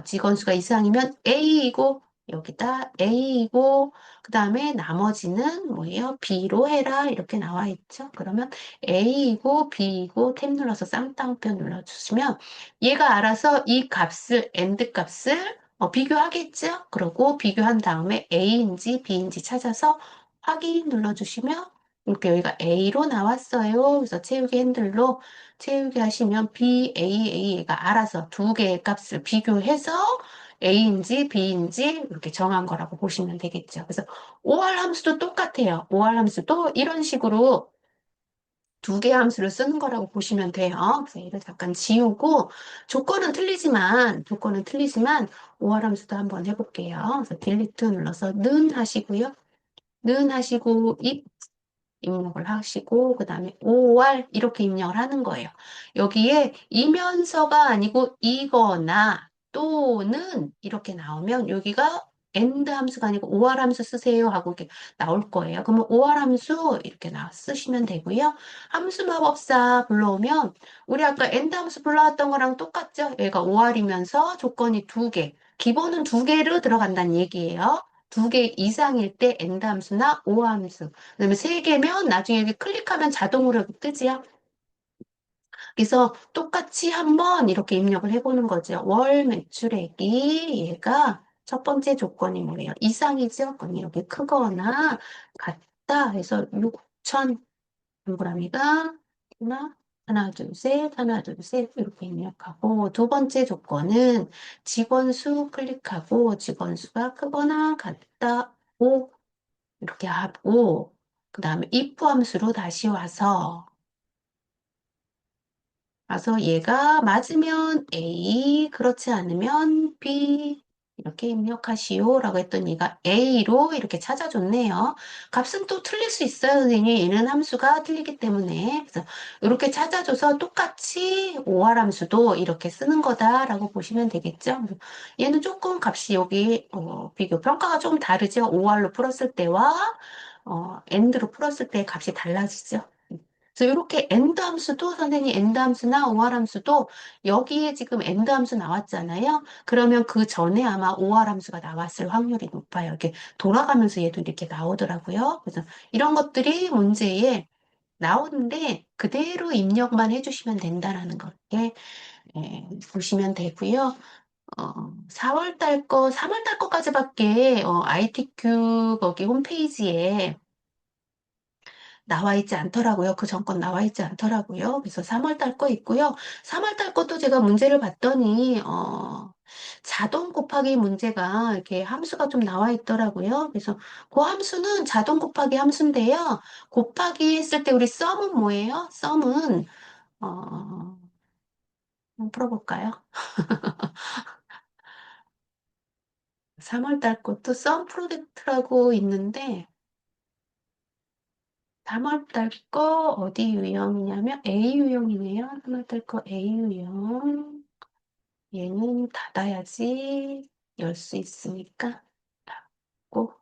직원 수가 이상이면 A이고, 여기다 A이고, 그 다음에 나머지는 뭐예요? B로 해라. 이렇게 나와 있죠. 그러면 A이고, B이고, 탭 눌러서 쌍따옴표 눌러주시면 얘가 알아서 이 값을, AND 값을 비교하겠죠? 그러고 비교한 다음에 A인지 B인지 찾아서 확인 눌러주시면 이렇게 여기가 A로 나왔어요. 그래서 채우기 핸들로 채우기 하시면 BAA가 알아서 두 개의 값을 비교해서 A인지 B인지 이렇게 정한 거라고 보시면 되겠죠. 그래서 OR 함수도 똑같아요. OR 함수도 이런 식으로 두 개의 함수를 쓰는 거라고 보시면 돼요. 그래서 얘를 잠깐 지우고 조건은 틀리지만 OR 함수도 한번 해볼게요. 그래서 딜리트 눌러서 는 하시고요. 는 하시고 입력을 하시고 그 다음에 5월 이렇게 입력을 하는 거예요. 여기에 이면서가 아니고 이거나 또는 이렇게 나오면 여기가 and 함수가 아니고 OR 함수 쓰세요 하고 이렇게 나올 거예요. 그러면 OR 함수 이렇게 쓰시면 되고요. 함수 마법사 불러오면 우리 아까 and 함수 불러왔던 거랑 똑같죠? 얘가 OR이면서 조건이 두 개, 기본은 두 개로 들어간다는 얘기예요. 두 개 이상일 때 end 함수나 OR 함수 그다음에 세 개면 나중에 여기 클릭하면 자동으로 뜨지요. 그래서 똑같이 한번 이렇게 입력을 해보는 거죠. 월 매출액이 얘가 첫 번째 조건이 뭐예요? 이상이죠? 그럼 이렇게 크거나 같다 해서 6천 동그라미가 하나, 둘, 셋, 하나, 둘, 셋 이렇게 입력하고 두 번째 조건은 직원 수 클릭하고 직원 수가 크거나 같다 5 이렇게 하고 그 다음에 if 함수로 다시 와서 얘가 맞으면 A, 그렇지 않으면 B 이렇게 입력하시오 라고 했더니 얘가 A로 이렇게 찾아줬네요. 값은 또 틀릴 수 있어요, 선생님. 얘는 함수가 틀리기 때문에. 그래서 이렇게 찾아줘서 똑같이 OR 함수도 이렇게 쓰는 거다라고 보시면 되겠죠. 얘는 조금 값이 여기 비교 평가가 조금 다르죠. OR로 풀었을 때와 AND로 풀었을 때 값이 달라지죠. 그래서 이렇게 엔드 함수도 선생님 엔드 함수나 OR 함수도 여기에 지금 엔드 함수 나왔잖아요. 그러면 그 전에 아마 OR 함수가 나왔을 확률이 높아요. 이렇게 돌아가면서 얘도 이렇게 나오더라고요. 그래서 이런 것들이 문제에 나오는데 그대로 입력만 해주시면 된다라는 거 이렇게 보시면 되고요. 4월 달 거, 3월 달 거까지밖에 ITQ 거기 홈페이지에 나와 있지 않더라고요. 그 전건 나와 있지 않더라고요. 그래서 3월 달 거 있고요. 3월 달 것도 제가 문제를 봤더니 자동 곱하기 문제가 이렇게 함수가 좀 나와 있더라고요. 그래서 그 함수는 자동 곱하기 함수인데요. 곱하기 했을 때 우리 썸은 뭐예요? 썸은 한번 풀어볼까요? 3월 달 것도 썸 프로젝트라고 있는데 3월 달 거 어디 유형이냐면 A 유형이네요. 3월 달 거 A 유형. 얘는 닫아야지 열 수 있으니까 닫고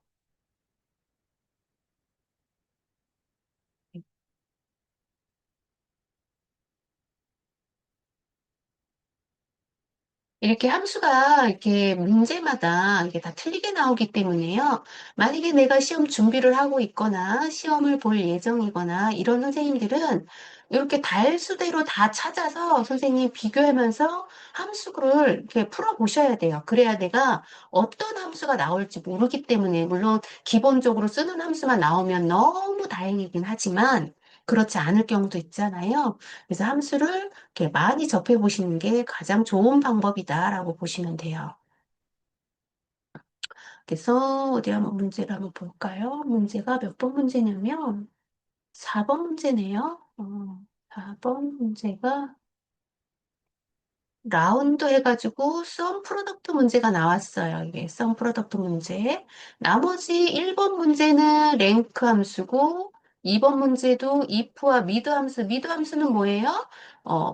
이렇게 함수가 이렇게 문제마다 이게 다 틀리게 나오기 때문에요. 만약에 내가 시험 준비를 하고 있거나 시험을 볼 예정이거나 이런 선생님들은 이렇게 달수대로 다 찾아서 선생님 비교하면서 함수를 이렇게 풀어보셔야 돼요. 그래야 내가 어떤 함수가 나올지 모르기 때문에 물론 기본적으로 쓰는 함수만 나오면 너무 다행이긴 하지만 그렇지 않을 경우도 있잖아요. 그래서 함수를 이렇게 많이 접해 보시는 게 가장 좋은 방법이다라고 보시면 돼요. 그래서 어디 한번 문제를 한번 볼까요? 문제가 몇 번 문제냐면 4번 문제네요. 4번 문제가 라운드 해가지고 썸 프로덕트 문제가 나왔어요. 이게 썸 프로덕트 문제. 나머지 1번 문제는 랭크 함수고 2번 문제도 if와 미드 함수. 미드 함수는 뭐예요?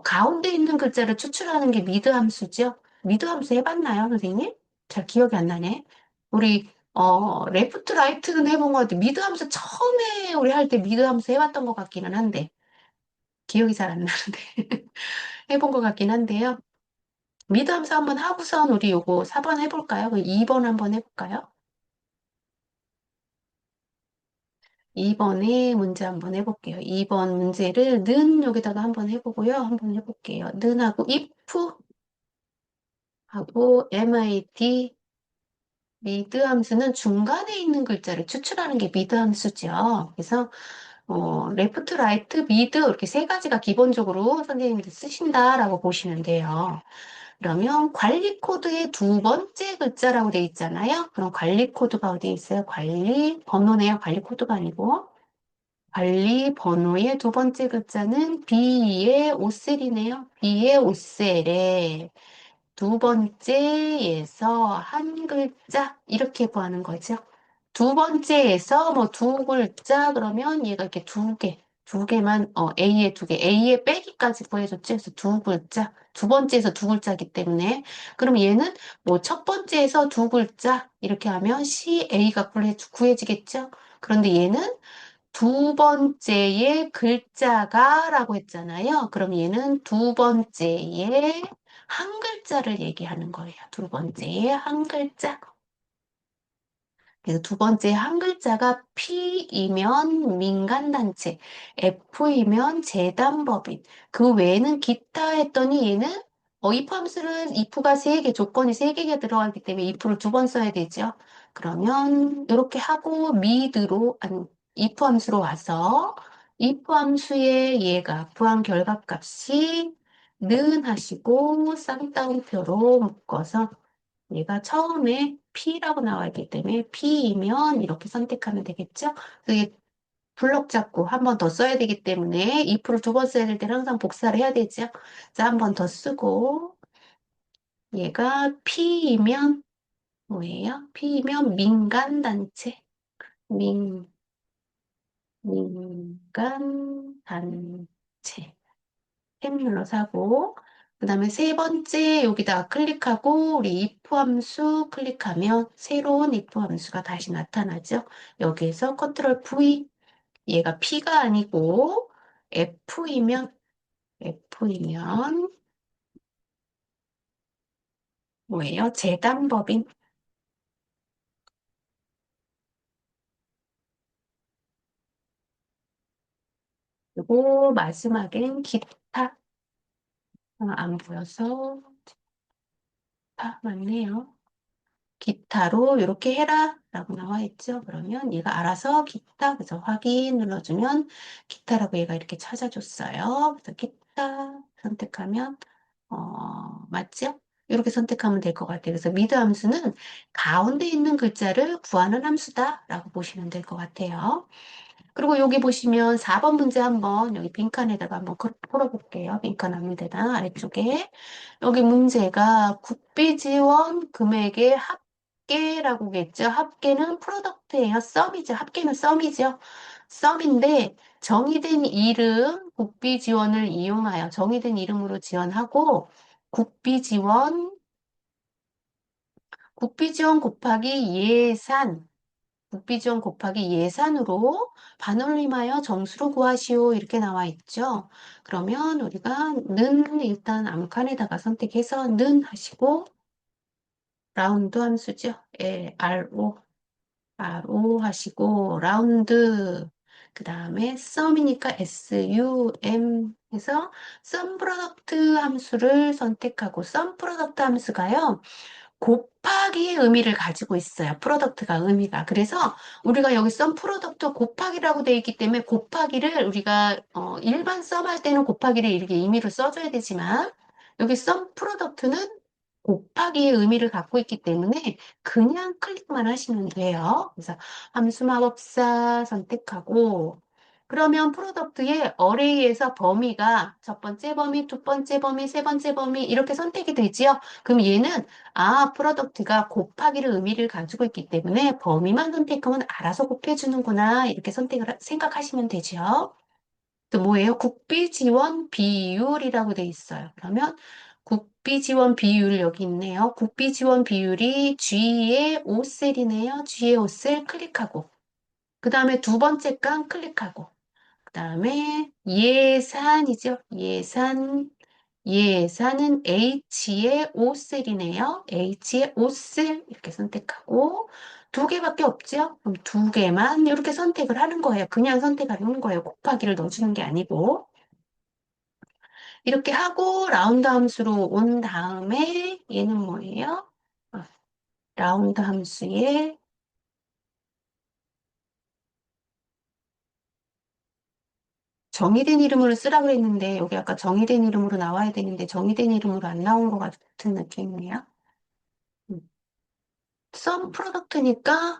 가운데 있는 글자를 추출하는 게 미드 함수죠. 미드 함수 해봤나요, 선생님? 잘 기억이 안 나네. 우리 레프트 라이트는 해본 것 같아요. 미드 함수 처음에 우리 할 때 미드 함수 해봤던 것 같기는 한데 기억이 잘 안 나는데 해본 것 같긴 한데요. 미드 함수 한번 하고선 우리 요거 4번 해볼까요? 그럼 2번 한번 해볼까요? 2번에 문제 한번 해볼게요. 2번 문제를 는 여기다가 한번 해보고요. 한번 해볼게요. 는하고 if 하고 mid 미드 함수는 중간에 있는 글자를 추출하는 게 미드 함수죠. 그래서 레프트, 라이트, 미드 이렇게 세 가지가 기본적으로 선생님들이 쓰신다라고 보시면 돼요. 그러면 관리 코드의 두 번째 글자라고 돼 있잖아요. 그럼 관리 코드가 어디 있어요? 관리 번호네요. 관리 코드가 아니고. 관리 번호의 두 번째 글자는 B의 오셀이네요. B의 오셀에 두 번째에서 한 글자 이렇게 구하는 거죠. 두 번째에서 뭐 두 글자 그러면 얘가 이렇게 두 개만 A에 두 개, A에 빼기까지 구해줬죠. 그래서 두 글자, 두 번째에서 두 글자이기 때문에 그럼 얘는 뭐 첫 번째에서 두 글자 이렇게 하면 CA가 구해지겠죠. 그런데 얘는 두 번째의 글자가라고 했잖아요. 그럼 얘는 두 번째의 한 글자를 얘기하는 거예요. 두 번째의 한 글자. 그래서 두 번째 한 글자가 P이면 민간단체, F이면 재단법인, 그 외에는 기타 했더니 얘는 if 함수는 if가 세 개, 조건이 세 개가 들어가기 때문에 if를 두 번 써야 되죠. 그러면 이렇게 하고 미드로, 아니, if 함수로 와서 if 함수의 얘가 구한 결과값이 는 하시고 쌍따옴표로 묶어서 얘가 처음에 P라고 나와 있기 때문에 P이면 이렇게 선택하면 되겠죠? 그게 블럭 잡고 한 번 더 써야 되기 때문에 if를 두 번 써야 될 때는 항상 복사를 해야 되죠? 자, 한 번 더 쓰고 얘가 P이면 뭐예요? P이면 민간단체. 민, 민간단체. 탭 눌러서 하고, 그 다음에 세 번째 여기다 클릭하고, 우리 if 함수 클릭하면 새로운 if 함수가 다시 나타나죠. 여기에서 컨트롤 V, 얘가 P가 아니고 F이면 뭐예요? 재단법인. 그리고 마지막엔 기타. 안 보여서 맞네요. 기타로 이렇게 해라 라고 나와 있죠. 그러면 얘가 알아서 기타, 그래서 확인 눌러주면 기타라고 얘가 이렇게 찾아줬어요. 그래서 기타 선택하면, 맞죠? 이렇게 선택하면 될 것 같아요. 그래서 미드 함수는 가운데 있는 글자를 구하는 함수다 라고 보시면 될 것 같아요. 그리고 여기 보시면 4번 문제 한번 여기 빈칸에다가 한번 풀어볼게요. 빈칸 앞문에다 아래쪽에. 여기 문제가 국비 지원 금액의 합계라고겠죠. 합계는 프로덕트예요. 썸이죠. 합계는 썸이죠. 썸인데 정의된 이름 국비 지원을 이용하여 정의된 이름으로 지원하고 국비 지원 국비 지원 곱하기 예산 국비지원 곱하기 예산으로 반올림하여 정수로 구하시오. 이렇게 나와 있죠. 그러면 우리가 는 일단 암칸에다가 선택해서 는 하시고 라운드 함수죠. 예, RO 하시고 라운드 그 다음에 썸이니까 SUM 해서 썸 프로덕트 함수를 선택하고 썸 프로덕트 함수가요. 곱하기의 의미를 가지고 있어요. 프로덕트가 의미가. 그래서 우리가 여기 썸 프로덕트 곱하기라고 되어 있기 때문에 곱하기를 우리가 일반 썸 할 때는 곱하기를 이렇게 의미로 써줘야 되지만 여기 썸 프로덕트는 곱하기의 의미를 갖고 있기 때문에 그냥 클릭만 하시면 돼요. 그래서 함수 마법사 선택하고 그러면 프로덕트의 어레이에서 범위가 첫 번째 범위, 두 번째 범위, 세 번째 범위 이렇게 선택이 되지요. 그럼 얘는 프로덕트가 곱하기를 의미를 가지고 있기 때문에 범위만 선택하면 알아서 곱해주는구나. 이렇게 생각하시면 되죠. 또 뭐예요? 국비 지원 비율이라고 돼 있어요. 그러면 국비 지원 비율 여기 있네요. 국비 지원 비율이 G의 5셀이네요. G의 5셀 클릭하고. 그 다음에 두 번째 칸 클릭하고. 그 다음에 예산이죠. 예산은 H의 5셀이네요. H의 5셀 이렇게 선택하고 두 개밖에 없죠? 그럼 두 개만 이렇게 선택을 하는 거예요. 그냥 선택하는 거예요. 곱하기를 넣어주는 게 아니고. 이렇게 하고 라운드 함수로 온 다음에 얘는 뭐예요? 아, 라운드 함수에 정의된 이름으로 쓰라고 했는데 여기 아까 정의된 이름으로 나와야 되는데 정의된 이름으로 안 나온 것 같은 느낌이에요. 썸 프로덕트니까,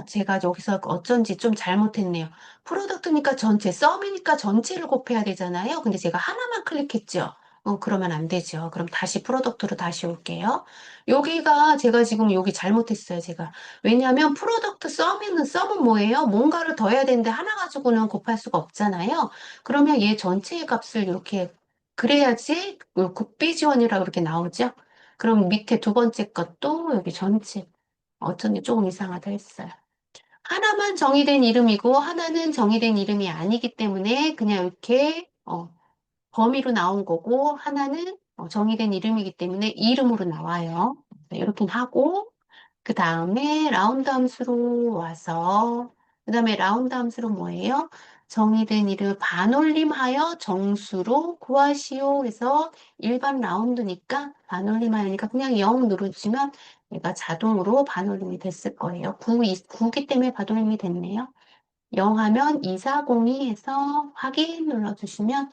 제가 여기서 어쩐지 좀 잘못했네요. 프로덕트니까 전체, 썸이니까 전체를 곱해야 되잖아요. 근데 제가 하나만 클릭했죠. 그러면 안 되죠. 그럼 다시 프로덕트로 다시 올게요. 여기가 제가 지금 여기 잘못했어요. 제가. 왜냐하면 프로덕트 썸은 뭐예요? 뭔가를 더해야 되는데 하나 가지고는 곱할 수가 없잖아요. 그러면 얘 전체의 값을 이렇게 그래야지 곱비 지원이라고 이렇게 나오죠. 그럼 밑에 두 번째 것도 여기 전체. 어쩐지 조금 이상하다 했어요. 하나만 정의된 이름이고 하나는 정의된 이름이 아니기 때문에 그냥 이렇게 범위로 나온 거고 하나는 정의된 이름이기 때문에 이름으로 나와요. 네, 이렇게 하고 그 다음에 라운드 함수로 와서, 그 다음에 라운드 함수로 뭐예요? 정의된 이를 반올림하여 정수로 구하시오. 해서 일반 라운드니까 반올림하니까 그냥 0 누르시면 얘가 자동으로 반올림이 됐을 거예요. 9기 때문에 반올림이 됐네요. 0 하면 2402 해서 확인 눌러주시면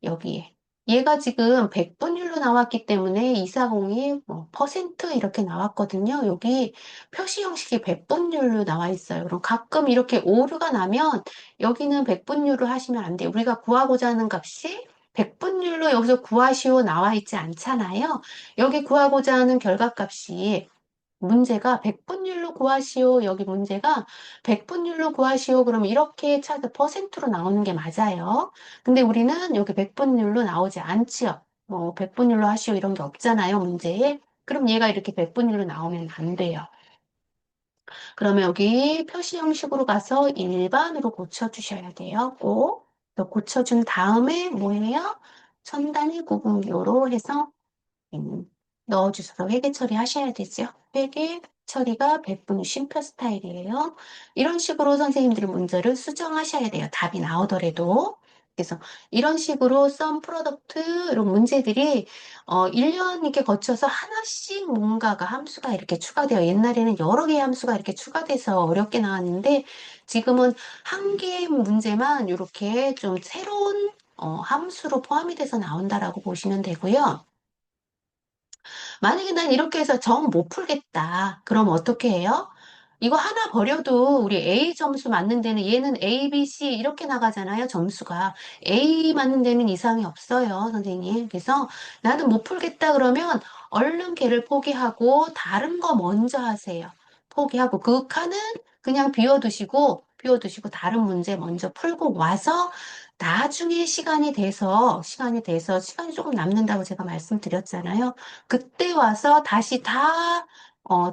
여기에 얘가 지금 100분율로 나왔기 때문에 2402 뭐 퍼센트 이렇게 나왔거든요. 여기 표시 형식이 100분율로 나와 있어요. 그럼 가끔 이렇게 오류가 나면 여기는 100분율로 하시면 안 돼요. 우리가 구하고자 하는 값이 100분율로 여기서 구하시오 나와 있지 않잖아요. 여기 구하고자 하는 결과값이 문제가 100분율로 구하시오. 여기 문제가 100분율로 구하시오. 그럼 이렇게 찾아 퍼센트로 나오는 게 맞아요. 근데 우리는 여기 100분율로 나오지 않지요. 뭐 100분율로 하시오 이런 게 없잖아요, 문제에. 그럼 얘가 이렇게 100분율로 나오면 안 돼요. 그러면 여기 표시 형식으로 가서 일반으로 고쳐주셔야 돼요. 꼭. 또 고쳐준 다음에 뭐예요? 천단위 구분료로 해서 넣어주셔서 회계 처리하셔야 되죠. 회계 처리가 백분위 쉼표 스타일이에요. 이런 식으로 선생님들이 문제를 수정하셔야 돼요. 답이 나오더라도. 그래서 이런 식으로 썸 프로덕트 이런 문제들이 1년 이렇게 거쳐서 하나씩 뭔가가 함수가 이렇게 추가되어 옛날에는 여러 개의 함수가 이렇게 추가돼서 어렵게 나왔는데 지금은 한 개의 문제만 이렇게 좀 새로운 함수로 포함이 돼서 나온다라고 보시면 되고요. 만약에 난 이렇게 해서 정 못 풀겠다. 그럼 어떻게 해요? 이거 하나 버려도 우리 A 점수 맞는 데는 얘는 A, B, C 이렇게 나가잖아요. 점수가. A 맞는 데는 이상이 없어요, 선생님. 그래서 나는 못 풀겠다 그러면 얼른 걔를 포기하고 다른 거 먼저 하세요. 포기하고 그 칸은 그냥 비워두시고 다른 문제 먼저 풀고 와서 나중에 시간이 조금 남는다고 제가 말씀드렸잖아요. 그때 와서 다시 다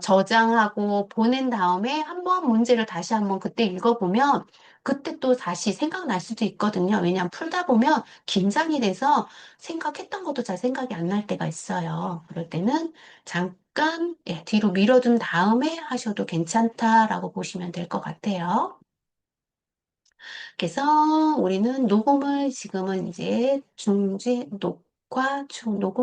저장하고 보낸 다음에 한번 문제를 다시 한번 그때 읽어보면 그때 또 다시 생각날 수도 있거든요. 왜냐하면 풀다 보면 긴장이 돼서 생각했던 것도 잘 생각이 안 날 때가 있어요. 그럴 때는 잠깐 뒤로 밀어둔 다음에 하셔도 괜찮다라고 보시면 될 것 같아요. 그래서 우리는 녹음을 지금은 이제 녹화 중 녹음